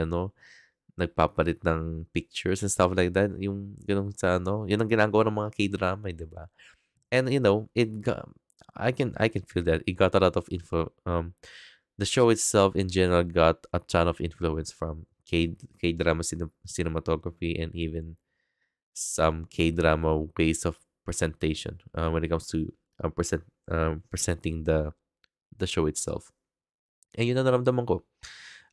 nagpapalit ng pictures and stuff like that. Yung ganun sa yun ang ginagawa ng mga K-drama, di ba? And I can feel that it got a lot of info. The show itself in general got a ton of influence from K-drama cinematography and even some K-drama ways of presentation when it comes to presenting the show itself. And yun ang naramdaman ko.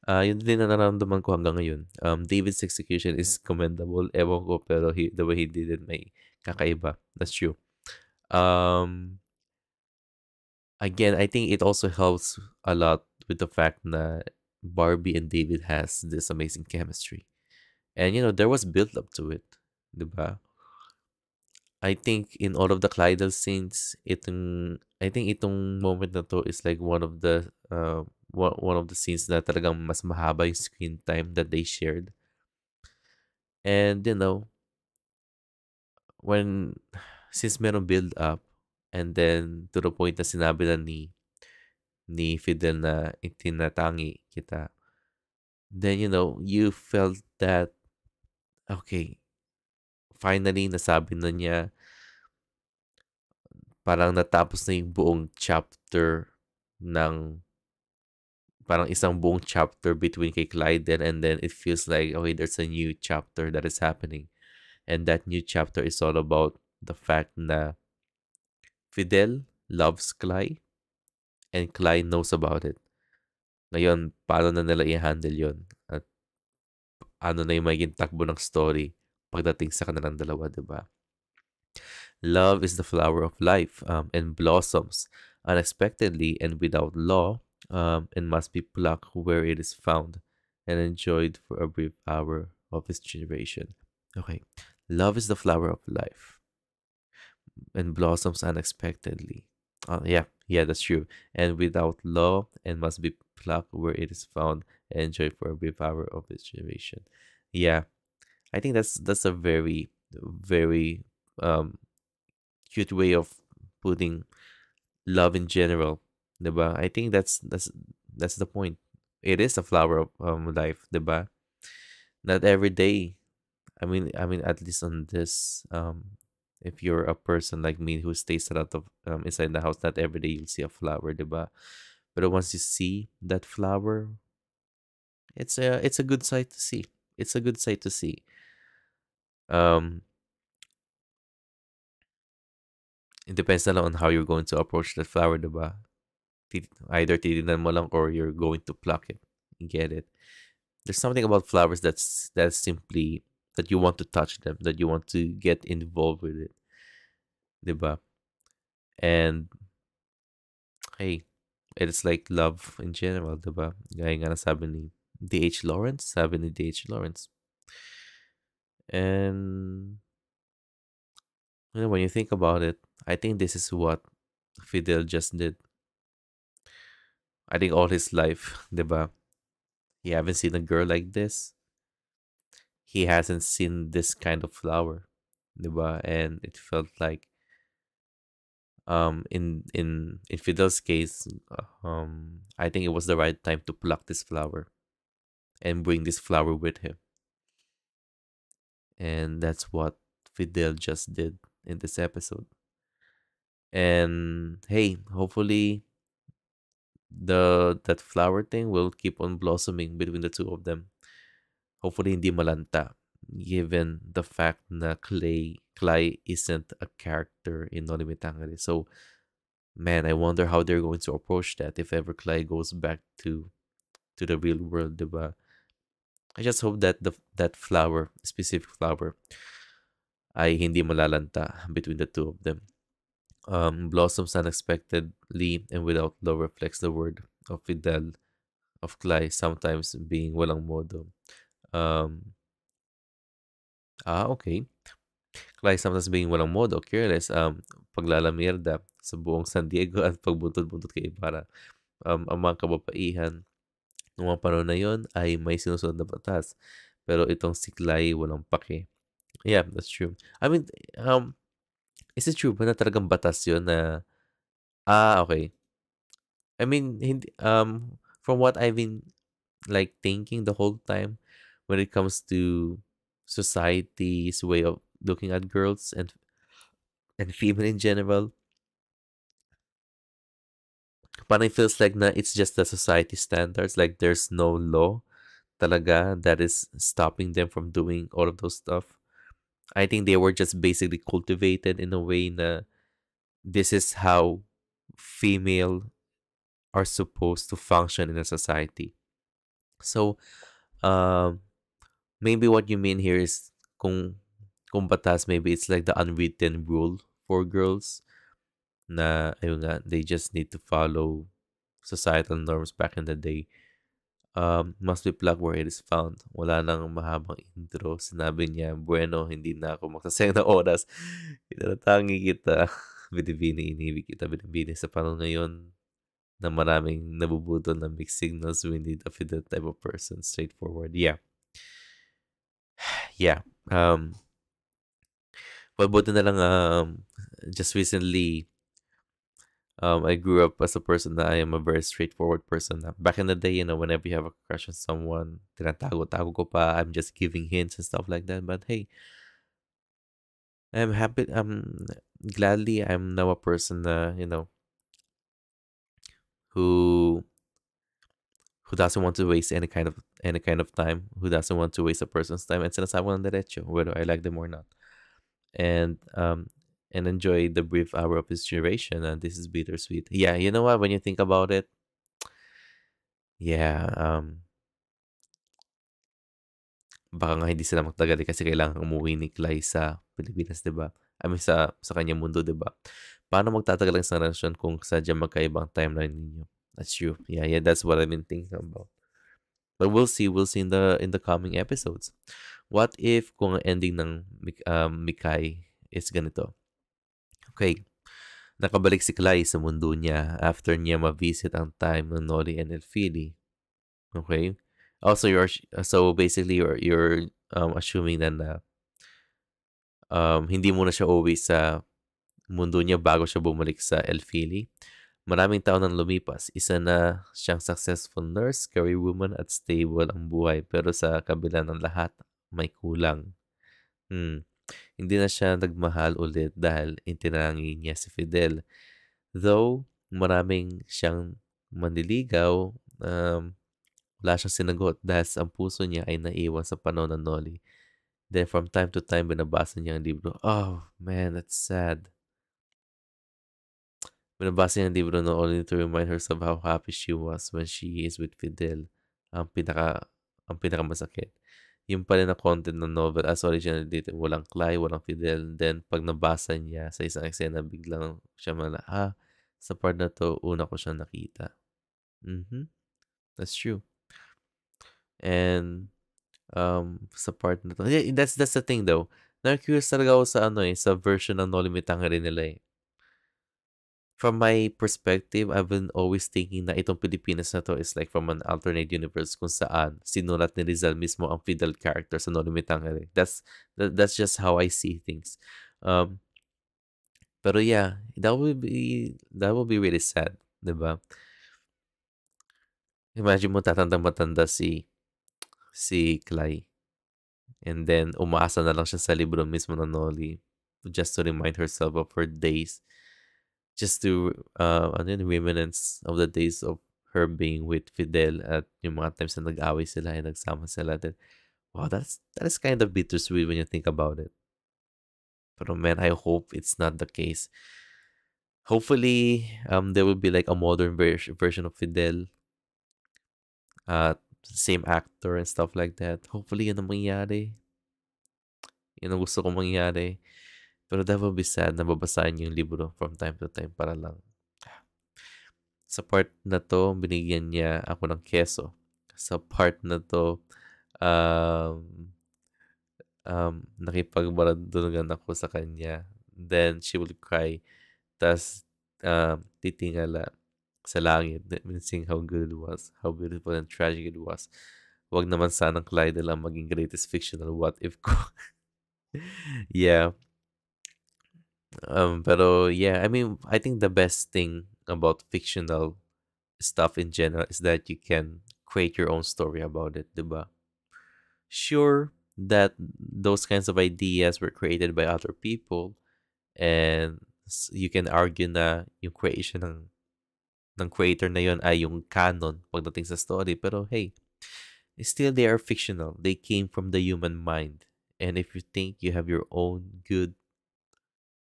Yun din ang nararamdaman ko hanggang ngayon. David's execution is commendable. Ewan ko, pero the way he did it, may kakaiba. That's true. Again, I think it also helps a lot with the fact that Barbie and David has this amazing chemistry. And, there was build up to it. Diba? I think in all of the Clydal scenes, I think itong moment na to is like one of the scenes na talagang mas mahaba yung screen time that they shared. And when since meron build up and then to the point na sinabi na ni Fidel na itinatangi kita, then you felt that okay, finally nasabi na niya, parang natapos na yung buong chapter ng parang isang buong chapter between kay Clyde and then it feels like okay, there's a new chapter that is happening. And that new chapter is all about the fact na Fidel loves Clay and Clay knows about it. Ngayon, paano na nila i-handle yun? At ano na yung magiging takbo ng story pagdating sa kanilang dalawa, diba? Love is the flower of life and blossoms unexpectedly and without law and must be plucked where it is found and enjoyed for a brief hour of its generation. Okay. Love is the flower of life and blossoms unexpectedly. Yeah, that's true. And without law and must be plucked where it is found and enjoyed for a brief hour of its generation. Yeah, I think that's a very, very cute way of putting love in general, diba? I think that's the point. It is a flower of life, diba? Not every day. I mean, at least on this, if you're a person like me who stays a lot of inside the house, not every day you'll see a flower, diba? But once you see that flower, it's a good sight to see. It's a good sight to see. Um, it depends na lang on how you're going to approach that flower, diba? Either titignan mo lang or you're going to pluck it. You get it? There's something about flowers that's simply that you want to touch them, that you want to get involved with it, diba? And hey, it's like love in general, diba? Gaya nga na sabi ni D.H. Lawrence, sabi ni D.H. Lawrence. And when you think about it, I think this is what Fidel just did. I think all his life, diba? He haven't seen a girl like this. He hasn't seen this kind of flower, diba? And it felt like in Fidel's case, I think it was the right time to pluck this flower and bring this flower with him. And that's what Fidel just did in this episode. And hey, hopefully that flower thing will keep on blossoming between the two of them. Hopefully hindi malanta, given the fact na Clay isn't a character in No Limit Tangere. So man, I wonder how they're going to approach that if ever Clay goes back to the real world, diba? I just hope that that flower, specific flower, ay hindi malalanta between the two of them. Blossoms unexpectedly and without law reflects the word of Fidel of Clay sometimes being walang modo. Okay. Clay sometimes being walang modo, careless, paglalamirda sa buong San Diego at pagbuntod-buntot kay Ibarra. Ang mga kababaihan noong mga panahon na yon ay may sinusunod na batas. Pero itong si Clay walang pake. Yeah, that's true. I mean, is it true ba na talagang batas yun na, okay. I mean, hindi, from what I've been like thinking the whole time when it comes to society's way of looking at girls and female in general, parang it feels like na it's just the society standards, like there's no law talaga that is stopping them from doing all of those stuff. I think they were just basically cultivated in a way na this is how female are supposed to function in a society. So, maybe what you mean here is kung batas, maybe it's like the unwritten rule for girls na ayun nga, they just need to follow societal norms back in the day. Must be plugged where it is found. Wala nang mahabang intro. Sinabi niya, bueno, hindi na ako magsasayang na oras. Itinatangi kita. Binibini, inibig kita, binibini. Sa panahon ngayon na maraming nabubudol na mixed signals, we need a Fidel type of person. Straightforward. Yeah. Yeah. Well, buti na lang, just recently, I grew up as a person that I am a very straightforward person. Back in the day, whenever you have a crush on someone, tinatago-tago ko pa, I'm just giving hints and stuff like that. But hey, I'm happy. Gladly, I'm now a person who doesn't want to waste any kind of time, who doesn't want to waste a person's time, and sinasabi ko ng diretso, whether I like them or not. And enjoy the brief hour of his duration. And this is bittersweet. Yeah, you know what? When you think about it, yeah, baka nga hindi sila magtagal kasi kailangan umuwi ni Clay sa Pilipinas, di ba? I mean, sa kanyang mundo, di ba? Paano magtatagal ang isang relasyon kung sadyang magkaibang timeline ninyo? That's true. Yeah, that's what I've been thinking about. But we'll see in the coming episodes. What if kung ang ending ng Mikay is ganito? Okay, nakabalik si Clay sa mundo niya after niya ma-visit ang time ng Noli and Elfili. Okay? Also, so basically you're assuming na hindi muna siya uwi sa mundo niya bago siya bumalik sa Elfili. Maraming taon nang lumipas. Isa na siyang successful nurse, career woman at stable ang buhay. Pero sa kabila ng lahat, may kulang. Hindi na siya nagmahal ulit dahil itinangi niya si Fidel. Though, maraming siyang manliligaw, wala siyang sinagot dahil ang puso niya ay naiwan sa panahon ng Noli. Then from time to time, binabasa niya ang libro. Oh, man, that's sad. Binabasa niya ang libro not only to remind herself how happy she was when she is with Fidel. Ang pinaka ang pinakamasakit. Yung pala na content ng novel as originally dito, walang Clay, walang Fidel. Then, pag nabasa niya sa isang eksena, biglang siya sa part na to, una ko siya nakita. That's true. And, sa part na to, yeah, that's the thing though. Na-curious talaga ako sa sa version ng No Limit Hungary nila eh. From my perspective, I've been always thinking na itong Pilipinas na to is like from an alternate universe kung saan sinulat ni Rizal mismo ang Fidel character sa No Limit Hungary. That's just how I see things. Um, pero yeah, that will be really sad, 'di ba? Imagine mo tatanda-matanda si Clay and then umaasa na lang siya sa libro mismo ng Noli just to remind herself of her days, just to remnants of the days of her being with Fidel at yung mga times na nag-away sila and nagsama sila. Then, wow, that is kind of bittersweet when you think about it. Pero man, I hope it's not the case. Hopefully, there will be like a modern version of Fidel, same actor and stuff like that. Hopefully, yun ang mangyari. Yun ang gusto kong mangyari. Pero that will be sad na babasahin yung libro from time to time para lang. Sa part na to, binigyan niya ako ng keso. Sa part na to, um, nakipagbarandugan ako sa kanya. Then, she will cry. Tas, titingala sa langit, sing how good it was, how beautiful and tragic it was. Wag naman sanang Clyde lang maging greatest fictional what if ko. Yeah. Pero yeah, I mean, I think the best thing about fictional stuff in general is that you can create your own story about it, diba? Sure that those kinds of ideas were created by other people and you can argue na yung creation ng creator na yon ay yung canon pagdating sa story, pero hey, still they are fictional. They came from the human mind. And if you think you have your own good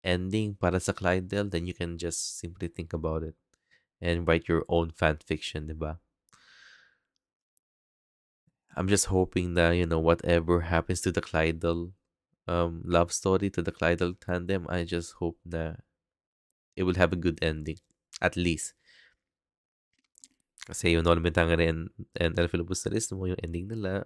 ending para sa Clydell, then you can just simply think about it and write your own fan fiction, diba? I'm just hoping that, whatever happens to the Clydell love story, to the Clydell tandem, I just hope that it will have a good ending. At least. Kasi yung Norman Tangere and El Filibusterismo mo, yung ending nila.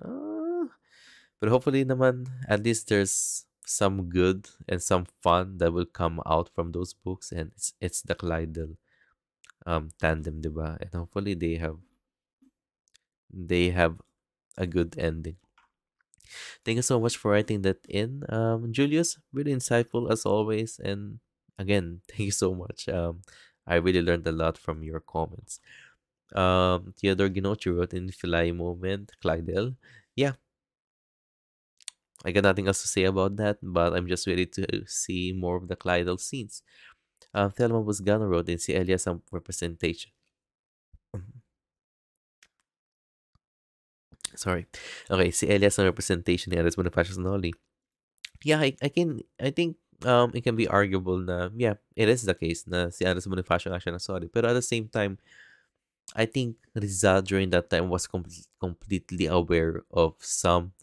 But hopefully naman, at least there's some good and some fun that will come out from those books, and it's the Clydell tandem, diba? And hopefully they have a good ending. Thank you so much for writing that in, Julius. Really insightful as always, and again, thank you so much. I really learned a lot from your comments. Theodore Ginochi wrote in Filay moment, Clydell. Yeah, I got nothing else to say about that, but I'm just ready to see more of the Clydell scenes. Thelma Busgano wrote in si Elias ang representation. Sorry. Okay, si Elias ang representation ni Elias Bonifacio Noli. Yeah, I think it can be arguable na, yeah, it is the case na si Alice Bonifacio nga siya na sorry. Pero at the same time, I think Rizal during that time was completely aware of some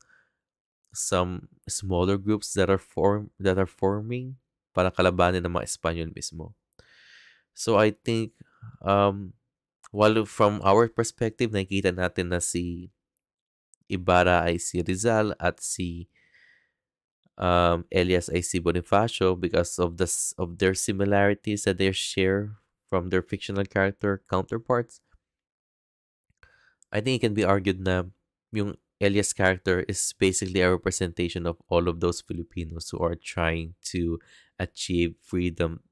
smaller groups that are forming para kalabanin ng mga Espanyol mismo. So I think while from our perspective nakikita natin na si Ibarra ay si Rizal at si Elias ay si Bonifacio because of their similarities that they share from their fictional character counterparts. I think it can be argued na yung Elias character is basically a representation of all of those Filipinos who are trying to achieve freedom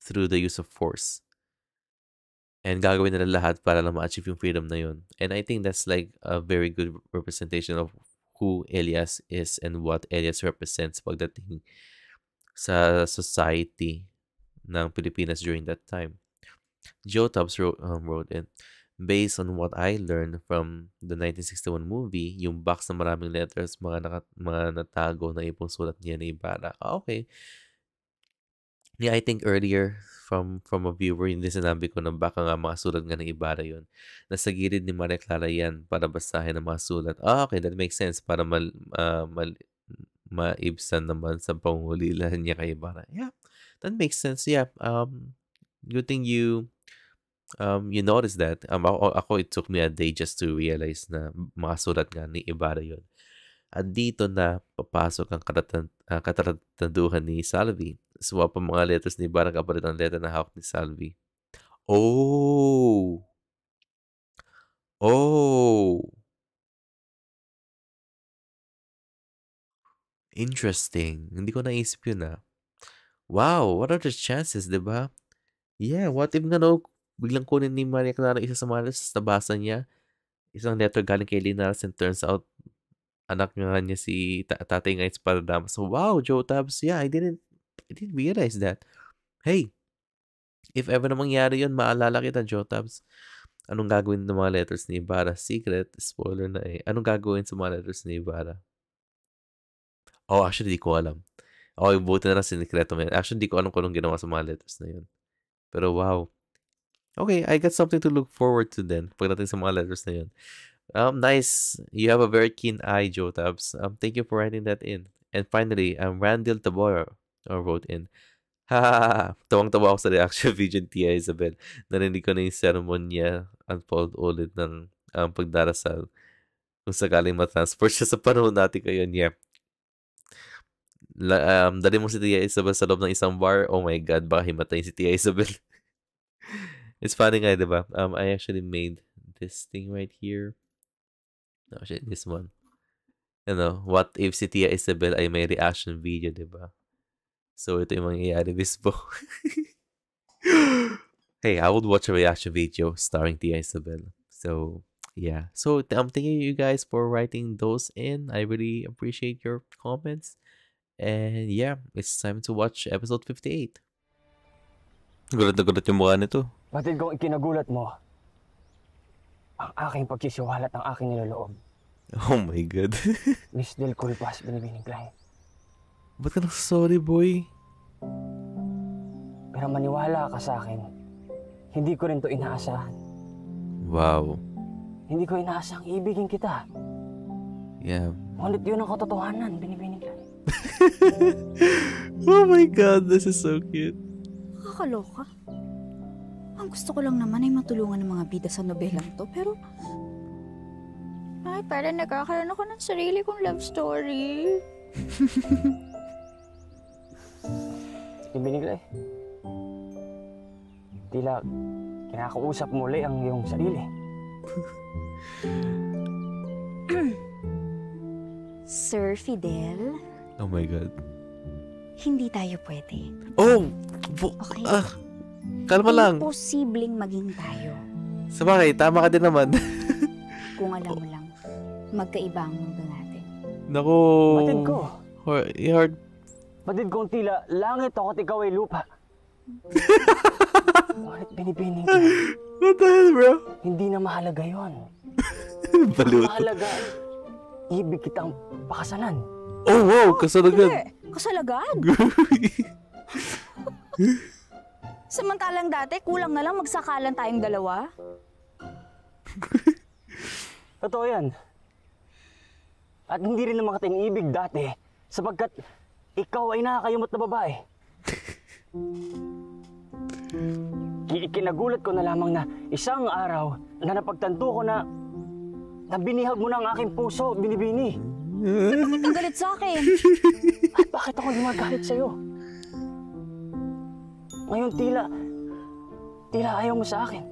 through the use of force. And gagawin nila lahat para lang ma-achieve yung freedom na yun. And I think that's like a very good representation of who Elias is and what Elias represents pagdating sa society ng Pilipinas during that time. Joe Tubbs wrote in, based on what I learned from the 1961 movie, yung box na maraming letters, mga natago na ipong sulat niya ni Ibarra. Okay. Yeah, I think earlier from a viewer, hindi sinabi ko na baka nga mga sulat nga ng Ibarra yun. Nasa gilid ni Maria Clara yan para basahin ang mga sulat. Okay, that makes sense para maibsan naman sa pangulilan niya kay Ibarra. Yeah, that makes sense. Yeah, good thing you noticed that. Ako, it took me a day just to realize na mga sulat nga ni Ibarra yun. At dito na papasok ang katataduhan ni Salvi. Swap ang mga letters ni Ibarra kapalit ang letter na hawak ni Salvi. Oh! Oh! Interesting. Hindi ko naisip yun Wow, what are the chances, di ba? Yeah, what if nga biglang kunin ni Maria Clara isa sa mga letters, nabasa niya, isang letter galing kay Linares and turns out anak nga niya si tatay nga is Paradama. So, wow, Joe Tabs, yeah, I didn't realize that. Hey, if ever na mangyari yun, maalala kita, Joe Tabs. Anong gagawin ng mga letters ni Ibarra? Secret, spoiler na Anong gagawin sa mga letters ni Ibarra? Oh, actually, di ko alam. Okay, buti na lang sinikreto mo yan. Actually, di ko alam kung anong ginawa sa mga letters na yun. Pero wow. Okay, I got something to look forward to then pagdating sa mga letters na yun. Nice. You have a very keen eye, Joe Tabs. Thank you for writing that in. And finally, Randall Tabor wrote in, ha! Tawang-tawa ako sa reaction video ni Tia Isabel. Narinig ko na yung seremonya unfold ulit ng pagdarasal. Kung sakaling matransport siya sa panahon natin ngayon, yeah. Dali mo si Tia Isabel sa loob ng isang bar. Oh my God, baka himatayin si Tia Isabel. It's funny nga, diba? I actually made this thing right here. No, shit, this one. What if si Tia Isabel ay may reaction video, diba? So, ito yung mangyayari, Bispo. Hey, I would watch a reaction video starring Tia Isabel. So, yeah. So, thank you guys for writing those in. I really appreciate your comments. And yeah, it's time to watch episode 58. Gulat na gulat yung mukha nito. Batid kong ikinagulat mo ang aking pagsisiwalat ng aking niloloob. Oh my God. Miss Del Culpas, Binibining Klay. Ba't ka sorry, boy? Pero maniwala ka sa akin, hindi ko rin to inaasahan. Wow. Hindi ko inaasang ibigin kita. Yeah. Ngunit yun ang katotohanan, Binibining Klay. Oh my God, this is so cute. Nakakaloka. Ang gusto ko lang naman ay matulungan ng mga bida sa nobelang to, pero ay, parang nagkakaroon ako ng sarili kong love story. Binibining Klay. Tila kinakausap muli ang iyong sarili. Sir Fidel, Oh my God. hindi tayo pwede. Oh! Okay? Kalma lang. Imposibleng maging tayo. Sabagay, tama ka din naman. Kung alam mo lang, magkaiba ang mundo natin. Naku. Batid ko. Hard. Batid kong tila langit ako at ikaw ay lupa. Ngunit Binibining Klay. What the hell, bro? Hindi na mahalaga yun. Baluto. Mahalaga ay ibig kitang pakasalan. Oh, wow! Kasalagan. Kasalagan? Samantalang dati, kulang na lang magsakalan tayong dalawa. Totoo yan. At hindi rin naman kita iniibig dati sapagkat ikaw ay nakakayumot na babae. Ikinagulat ko na lamang na isang araw na napagtanto ko na binihag mo na ang aking puso, Binibini. Bakit ka galit sa akin? At bakit ako lumagalit sa'yo? Ngayon tila ayaw mo sa akin.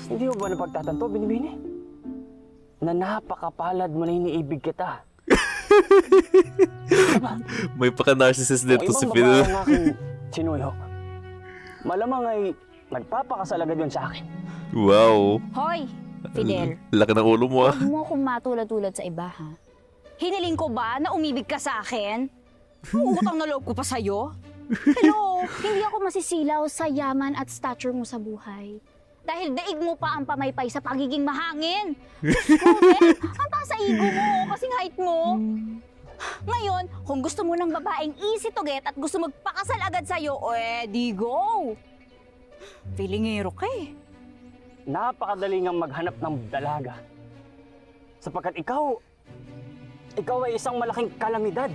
Hindi mo ba napagtatanto, Binibini? Na napakapalad mo na iniibig kita. May paka-narcissist dito si Phil. Ibang babae ang aking sinuyo. Malamang ay nagpapakasalaga yun sa akin. Wow. Hoy, Fidel. Laki ng ulo mo Huwag mo akong matulad-tulad sa iba, ha? Hiniling ko ba na umibig ka sa akin? Uutang na loob ko pa sa'yo? Hello, hindi ako masisilaw sa yaman at stature mo sa buhay. Dahil daig mo pa ang pamaypay sa pagiging mahangin. Diyos ko, Ben, ang taas sa ego mo, kasing height mo. Ngayon, kung gusto mo ng babaeng easy to get at gusto magpakasal agad sa'yo, di go! Feelingero ka eh. Napakadali ngang maghanap ng dalaga. Sapagkat ikaw ay isang malaking kalamidad.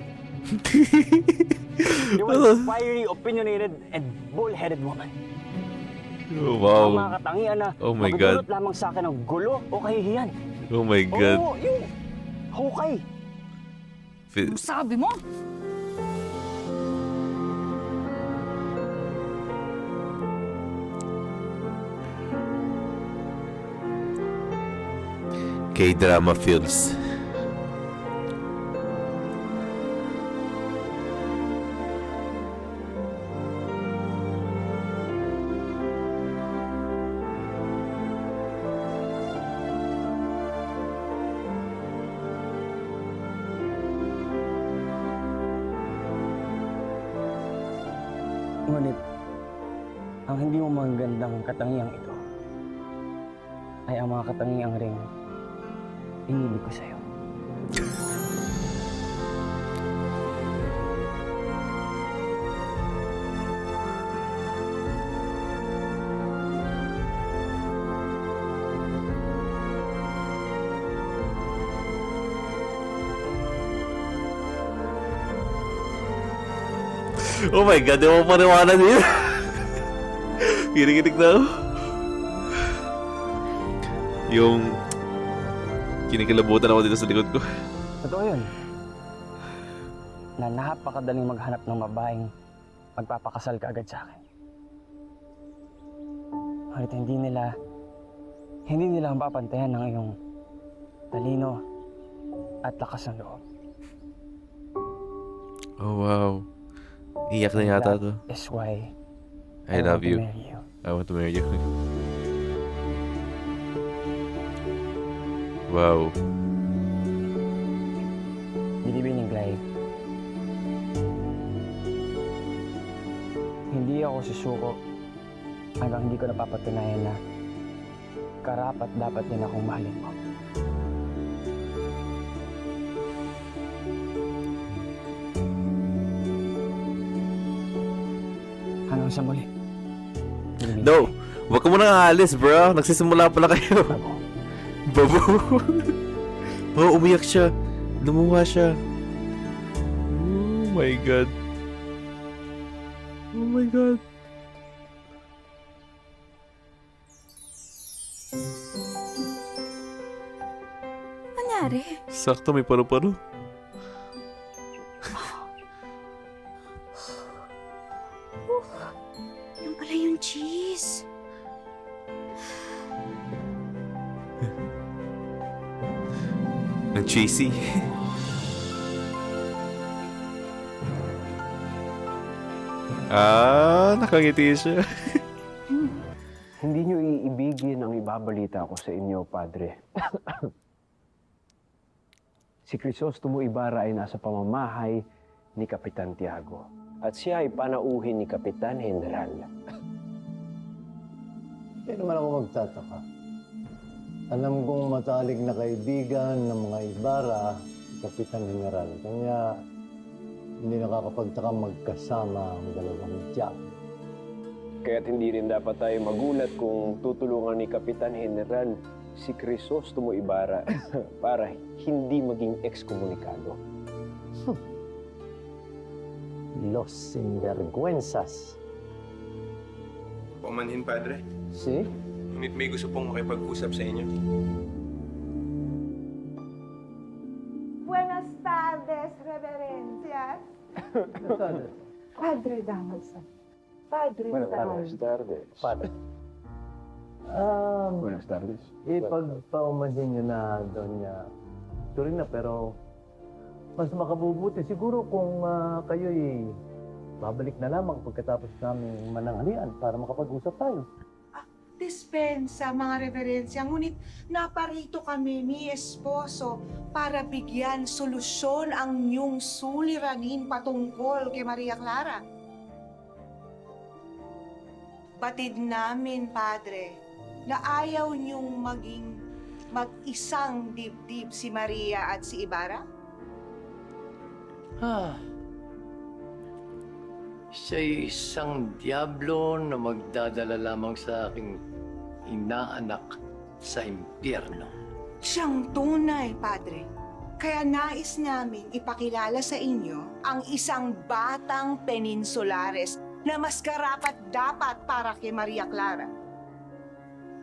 You are a fiery, opinionated, and bull-headed woman. Oh, wow. Ang mga katangian na Oh my God. magdudulot lamang sa akin ng gulo o kahihiyan. Oh my God. Oo, yung hukay. Ang sabi mo? K-drama feels. Ngunit, ang hindi mo magandang katangiang ito ay ang mga katangiang ring inibig ko sa'yo. Oh my God, di mo paniwanan yun. Kinikinig na ako. Yung kinikilabutan ako dito sa likod ko. Totoo yun. Na napakadaling maghanap ng babaeng magpapakasal ka agad sa akin. Ngunit hindi nila mapapantayan ng iyong talino at lakas ng loob. Oh wow. Iyak na yata to. That is why I love want to you. marry you. I want to marry you. Wow. Binibining Clay. Hindi ako susuko hanggang hindi ko napapatunayan na karapat dapat din akong mahalin mo. Hanggang sa muli. Binibining No! Clay. Huwag ka muna aalis, bro. Nagsisimula pala kayo. Babo. Babo. Oh, umiyak siya. Lumuha siya. Oh my God. Oh my God. Nangyari? Sakto, may paru-paro. Yung pala yung cheese. Ang cheesy. Nakangiti siya. Hindi niyo iibigin ang ibabalita ko sa inyo, Padre. Si Crisostomo Ibarra ay nasa pamamahay ni Kapitan Tiago. At siya ay panauhin ni Kapitan General. Hindi naman ako magtataka. Alam kong matalik na kaibigan ng mga Ibarra, Kapitan General. Kanya hindi nakakapagtaka magkasama ang dalawang tiyak. Kaya't hindi rin dapat tayo magulat kung tutulungan ni Kapitan General si Crisostomo Ibarra para hindi maging ekskomunikado. Los sinvergüenzas. Paumanhin, Padre. Si? Ngunit may gusto pong makipag-usap sa inyo. Buenas tardes, reverencias. Padre Damaso. Padre Buenas tardes. Padre. Buenas tardes. Ipagpaumanhin niyo na doon niya. Tuloy na, pero mas makabubuti siguro kung kayo'y babalik na lamang pagkatapos namin mananghalian para makapag-usap tayo. Dispensa, mga reverensya. Ngunit naparito kami ni Esposo para bigyan solusyon ang inyong suliranin patungkol kay Maria Clara. Batid namin, Padre, na ayaw niyong maging mag-isang dibdib si Maria at si Ibarra? Siya'y isang diablo na magdadala lamang sa aking inaanak sa impyerno. Siyang tunay, Padre. Kaya nais namin ipakilala sa inyo ang isang batang peninsulares na mas karapat-dapat para kay Maria Clara.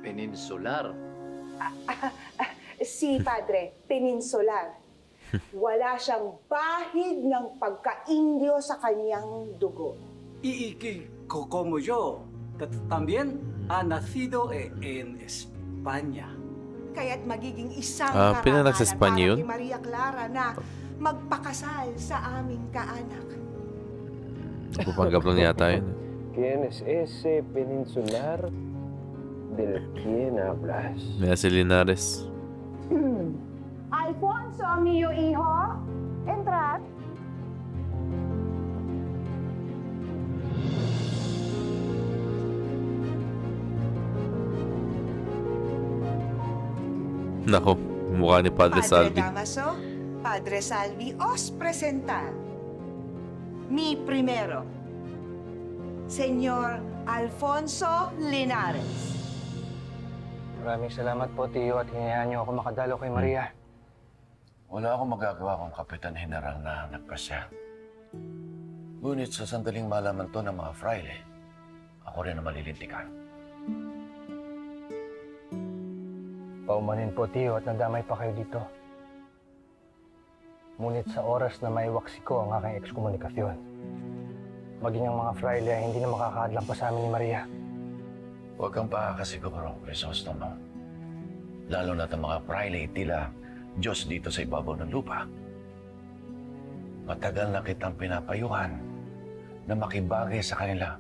Peninsular? Si Padre, peninsular. Wala siyang bahid ng pagka-Indio sa kanyang dugo. Y como yo, también ha nacido en España. Kaya't magiging isang pinanak sa karangalan Espanya para yun? kay Maria Clara na magpakasal sa aming kaanak. Napapanggap lang yata yun. ¿Quién es ese peninsular del quien hablas? Mira si Linares. Alfonso, mío hijo, entrad. Nako, mukha ni Padre Salvi. Damaso, Padre Salvi, os presentar. Mi primero, Señor Alfonso Linares. Maraming salamat po, Tiyo, at hinayaan niyo ako makadalo kay Maria. Wala akong magagawa kung Kapitan General na nagpasya. Ngunit sa sandaling malaman to ng mga fraile, ako rin ang malilintikan. Paumanin po, Tiyo, at nadamay pa kayo dito. Ngunit sa oras na maiwaksi ko ang aking ekskomunikasyon, maging ang mga fraile ay hindi na makakaadlang pa sa amin ni Maria. Huwag kang pakakasiguro, Crisostomo. Lalo na't ang mga fraile tila Diyos dito sa ibabaw ng lupa. Matagal na kitang pinapayuhan na makibagay sa kanila.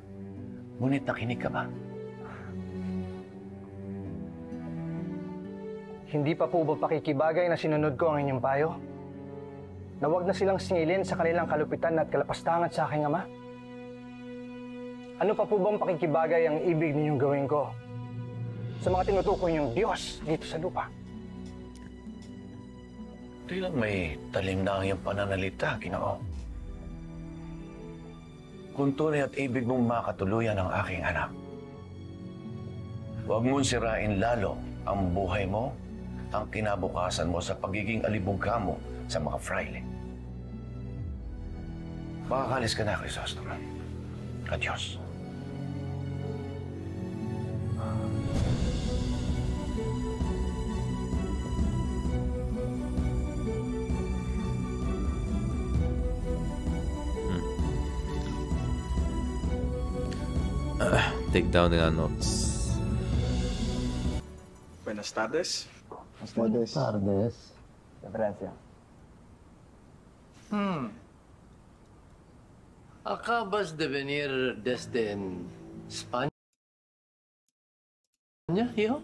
Ngunit nakinig ka ba? Hindi pa po ba pakikibagay na sinunod ko ang inyong payo? Na huwag na silang singilin sa kanilang kalupitan at kalapastangan sa aking ama? Ano pa po bang pakikibagay ang ibig ninyong gawin ko sa mga tinutukoy niyong Diyos dito sa lupa? Tilang may talim na ang iyong pananalita, Ginoo. Kung tunay at ibig mong makatuluyan ang aking anak, huwag mong sirain lalo ang buhay mo, ang kinabukasan mo sa pagiging alibungga mo sa mga fraile. Makakalis ka na, Crisostomo. Adios. Take down the notes. Buenas tardes. Buenas tardes. Referencia. Acabas de venir desde España, hijo?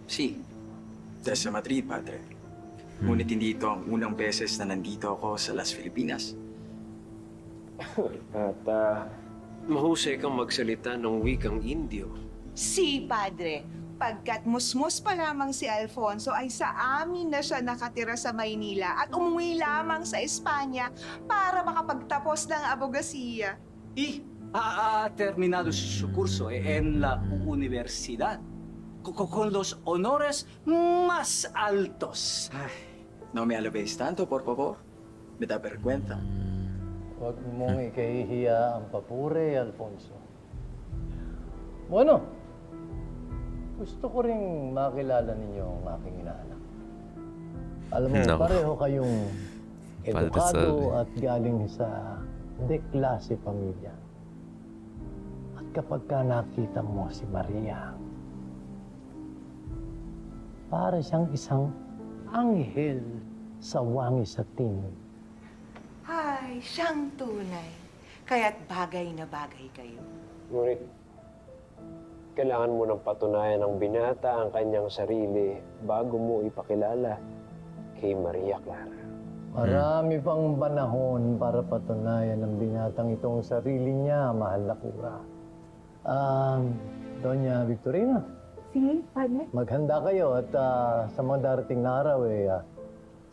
Si. Desde Madrid, Padre. Ngunit hindi ito ang unang beses na nandito ako sa Las Filipinas. At mahusay kang magsalita ng wikang Indio. Si Padre, pagkat musmus pa lamang si Alfonso ay sa amin na siya nakatira sa Maynila at umuwi lamang sa Espanya para makapagtapos ng abogasiya. Y ha terminado su curso en la universidad con los honores más altos. Ay, no me alabéis tanto, por favor. Me da vergüenza. Huwag mong ikahihiya ang papuri, Alfonso. Bueno, gusto ko ring makilala ninyo ang aking inaanak. Alam mo, No. pareho kayong edukado Salvi. at galing sa de klase pamilya. At kapag ka nakita mo si Maria, para siyang isang anghel sa wangis at tinig. Ay, siyang tunay. Kaya't bagay na bagay kayo. Ngunit, kailangan mo ng patunayan ng binata ang kanyang sarili bago mo ipakilala kay Maria Clara. Marami pang panahon para patunayan ng binatang itong sarili niya, mahal na Clara. Doña Victorina, Si, Padre? maghanda kayo at sa mga darating na araw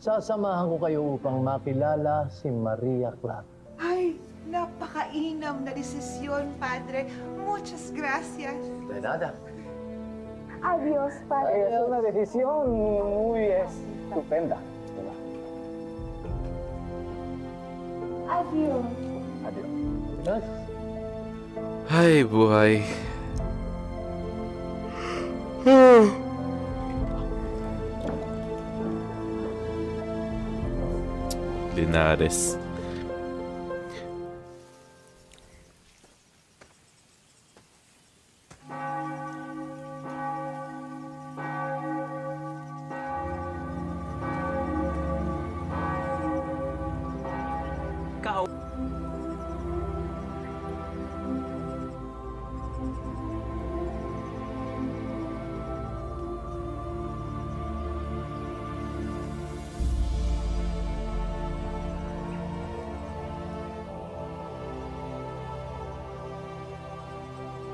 Sasamahan ko kayo upang makilala si Maria Clara. Ay, napakainam na desisyon, Padre. Muchas gracias. De nada. Adios, Padre. Es una decisión muy estupenda. Adios. Adios. Ay, buhay. Linares.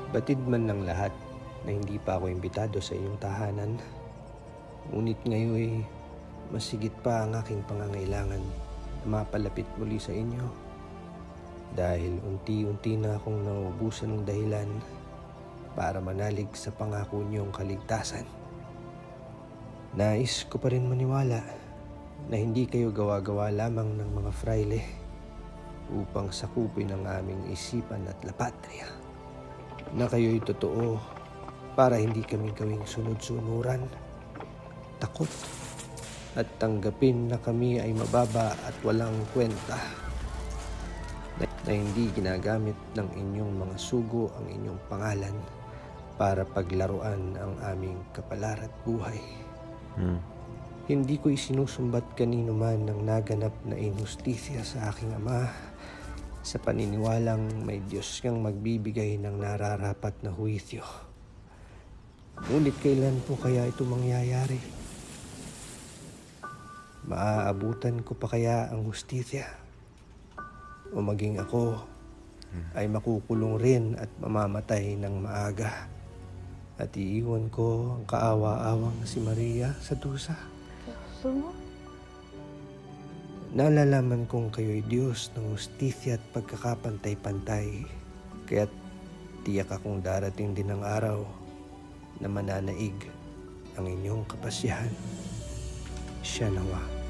Batid man ng lahat na hindi pa ako imbitado sa iyong tahanan. Ngunit ngayon masigit pa ang aking pangangailangan na mapalapit muli sa inyo. Dahil unti-unti na akong nauubusan ng dahilan para manalig sa pangako niyong kaligtasan. Nais ko pa rin maniwala na hindi kayo gawa-gawa lamang ng mga fraile upang sakupin ang aming isipan at lapatria. Na kayo'y totoo para hindi kami gawing sunod-sunuran, takot, at tanggapin na kami ay mababa at walang kwenta, na hindi ginagamit ng inyong mga sugo ang inyong pangalan para paglaruan ang aming kapalaran at buhay. Hindi ko isinusumbat kanino man ng naganap na injustisya sa aking ama, sa paniniwalang may Diyos ngang magbibigay ng nararapat na huwisyo. Ngunit kailan po kaya ito mangyayari? Maaabutan ko pa kaya ang hustisya? O maging ako ay makukulong rin at mamamatay ng maaga at iiwan ko ang kaawa-awang si Maria sa dusa? Nalalaman kong kayo'y Diyos ng hustisya at pagkakapantay-pantay, kaya't tiyak akong darating din ang araw na mananaig ang inyong kapasyahan. Siya nawa.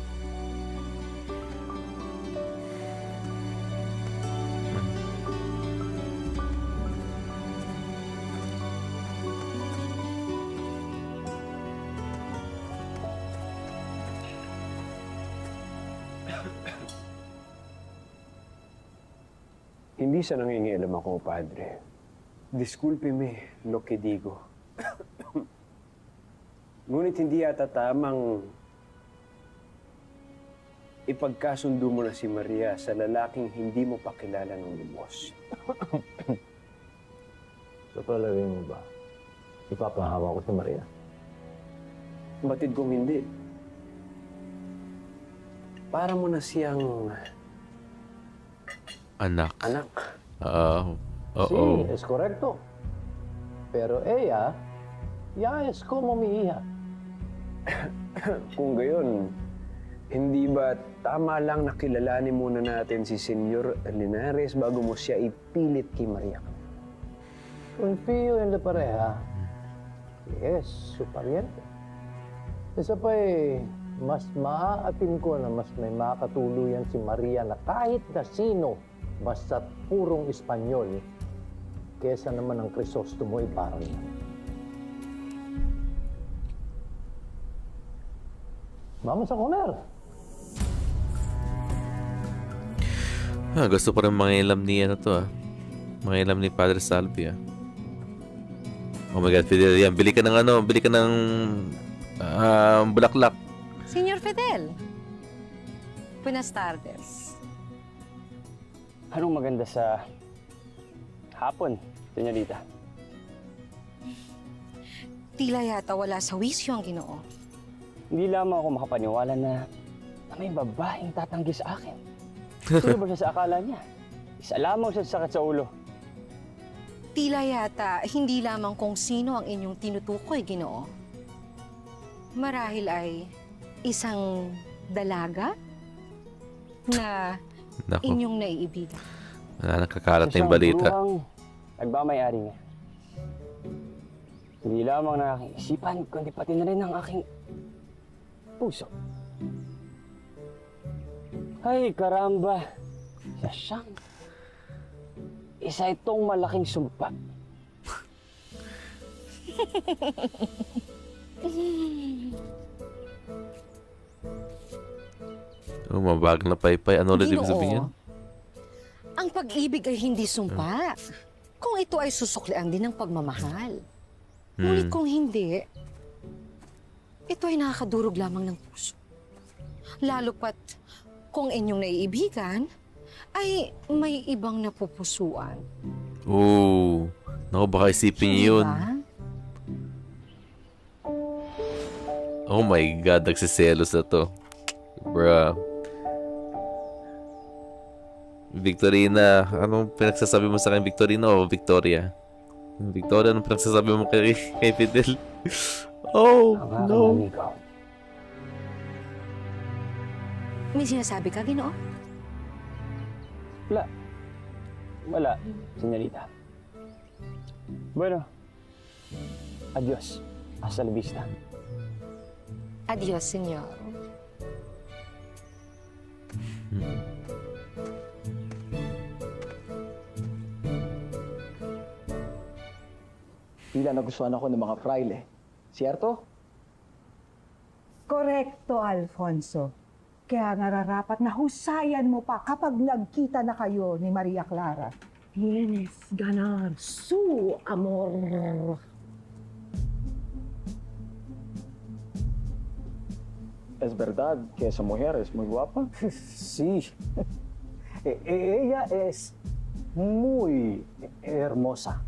Hindi sa nangingialam ako, Padre. Disculpeme lo que digo. Ngunit hindi yata tamang ipagkasundo mo na si Maria sa lalaking hindi mo pakilala ng lubos. Sa palagay mo ba, ipapahawa ko si Maria? Batid kong hindi. Para mo na siyang anak. Oo. Sí, es correcto. Pero ella, ya es como mi hija. Kung gayon, hindi ba tama lang na kilalanin muna natin si Senyor Linares bago mo siya ipilit kay Maria? Confío en la pareja. Es su pariente. Isa pa mas maaatin ko na mas may makatuluyan si Maria na kahit na sino basta purong Espanyol kesa naman ang Crisostomo Ibarra. Vamos a comer. Gusto ko rin mangilam ni mangilam ni Padre Salvi Oh my God, Fidel, yan. Bili ka ng bulaklak. Señor Fidel, buenas tardes. Anong maganda sa hapon, senyorita? Tila yata wala sa wisyo ang Ginoo. Hindi lamang ako makapaniwala na may babaeng tatanggi sa akin. Sino ba siya sa akala niya? Isa lamang siya sa sakit sa ulo. Tila yata hindi lamang kung sino ang inyong tinutukoy, Ginoo. Marahil ay isang Dalaga? Na Nako. inyong naiibigan. Wala nakakalat na yung balita. Nagmamayari niya. Hindi lamang na aking isipan, kundi pati na rin ang aking puso. Ay, karamba. Isa itong malaking sumpa. Oh, mabag na paypay. Ano ulit ibig sabihin yan? Ang pag-ibig ay hindi sumpa. Kung ito ay susuklian din ng pagmamahal. Ngunit kung hindi, ito ay nakakadurog lamang ng puso. Lalo pat kung inyong naiibigan, ay may ibang napupusuan. Oh, naku, baka isipin niyo yun. Oh my God, nagsiselos na to. Bruh. Victorina, anong pinagsasabi mo sa akin, Victorina o Victoria? Victoria, anong pinagsasabi mo kay Fidel? Oh, no. May sinasabi ka, Ginoo? Wala, senyorita. Bueno, adios. Hasta la vista. Adios, senyor. Tila nagustuhan ako ng mga fraile. Siyerto? Korekto, Alfonso. Kaya nararapat na husayan mo pa kapag nagkita na kayo ni Maria Clara. Tienes ganar su amor. Es verdad que esa mujer es muy guapa? Sí. Ella es muy hermosa.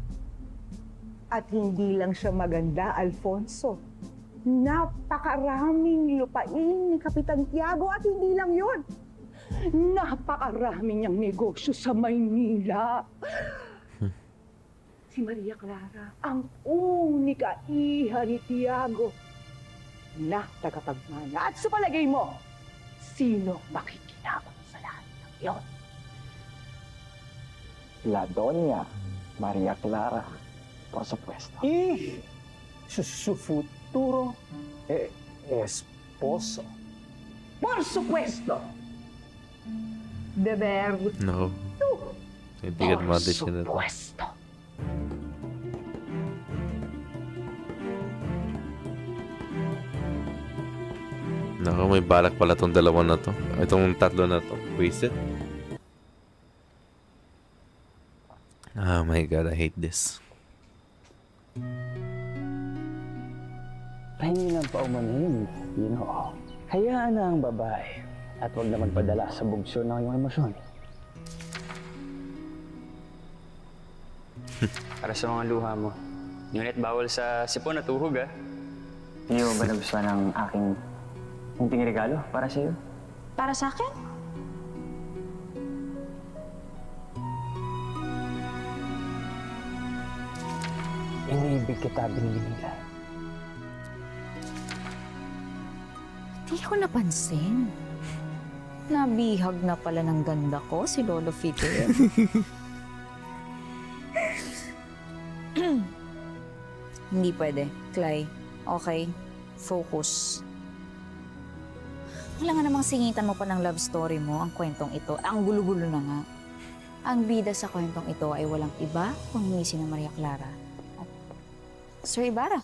At hindi lang siya maganda, Alfonso. Napakaraming lupain ni Kapitan Tiago at hindi lang yun. Napakaraming niyang negosyo sa Maynila. Si Maria Clara, ang unika iha ni Tiago na tagapagmana. At sa palagay mo, sino makikinabang sa lahat ng iyon? La Doña Maria Clara, por supuesto. Y su futuro esposo. Por supuesto. Deber. No. Kaibigan mo natin siya na ito. Naku, may balak pala tong dalawa na to. Itong tatlo na to. Wasted. Oh my God, I hate this. Pahingi ng paumanhin, Hayaan na ang babae at huwag na magpadala sa bugso ng iyong emosyon. Para sa mga luha mo. Ngunit bawal sa sipon at uhog, ah. Hindi mo ba nagustuhan ng aking munting regalo para sa iyo? Para sa akin? Iniibig kita, Binibinila. Di ko napansin. Nabihag na pala ng ganda ko si Lolo Fidel. Hindi pwede, Clay. Okay, focus. Wala nga namang singitan mo pa ng love story mo, ang kwentong ito. Ang gulo-gulo na nga. Ang bida sa kwentong ito ay walang iba kung hindi si Maria Clara. At Sir Ibarra.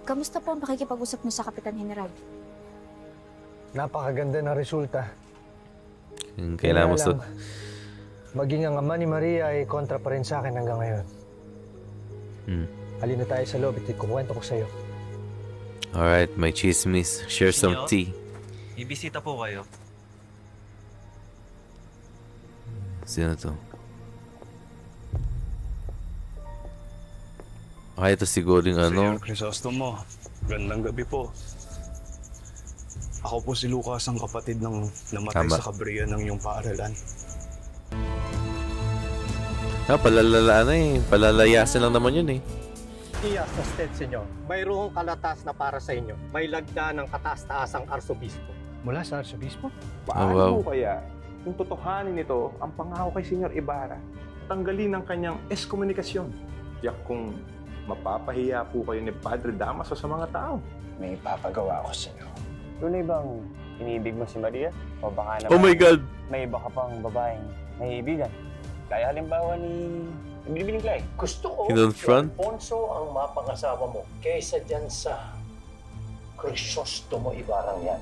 Kamusta po ang pakikipag-usap niyo sa Kapitan General? Napakaganda ng resulta. Kailangan mo sa... Maging ang ama ni Maria ay kontra pa rin sa akin hanggang ngayon. Halina tayo sa loob at ikukwento ko sa'yo. Alright, may chismis. Share some tea. Ibisita po kayo. Sino to? Ay, ito siguro yung ano. Sir Crisostomo, gandang gabi po. Ako po si Lucas, ang kapatid ng namatay sa kabriya ng iyong paaralan. Palalalaan na eh. Palalayasin lang naman yun eh. Iya sa stetsin nyo, mayroong kalatas na para sa inyo. May lagda ng kataas-taasang arsobispo. Mula sa arsobispo? Paano po kaya kung totohanin nito ang pangako kay Senyor Ibarra, tanggalin ang kanyang eskomunikasyon? Tiyak kung mapapahiya po kayo ni Padre Damaso sa mga tao. May ipapagawa ako sa inyo. Tunay bang iniibig mo si Maria? O baka naman Oh my God! may iba ka pang babaeng naiibigan? Kaya halimbawa ni Bibining Klay. Gusto ko Kinonfront? si Alfonso ang mapangasawa mo kaysa dyan sa Crisostomo Ibarrang yan.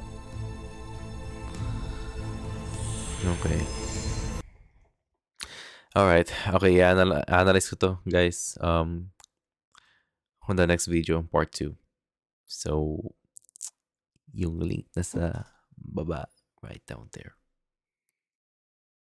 Okay. Alright. Okay, analyze ko to, guys. On the next video, part 2. So, yung link nasa baba, right down there.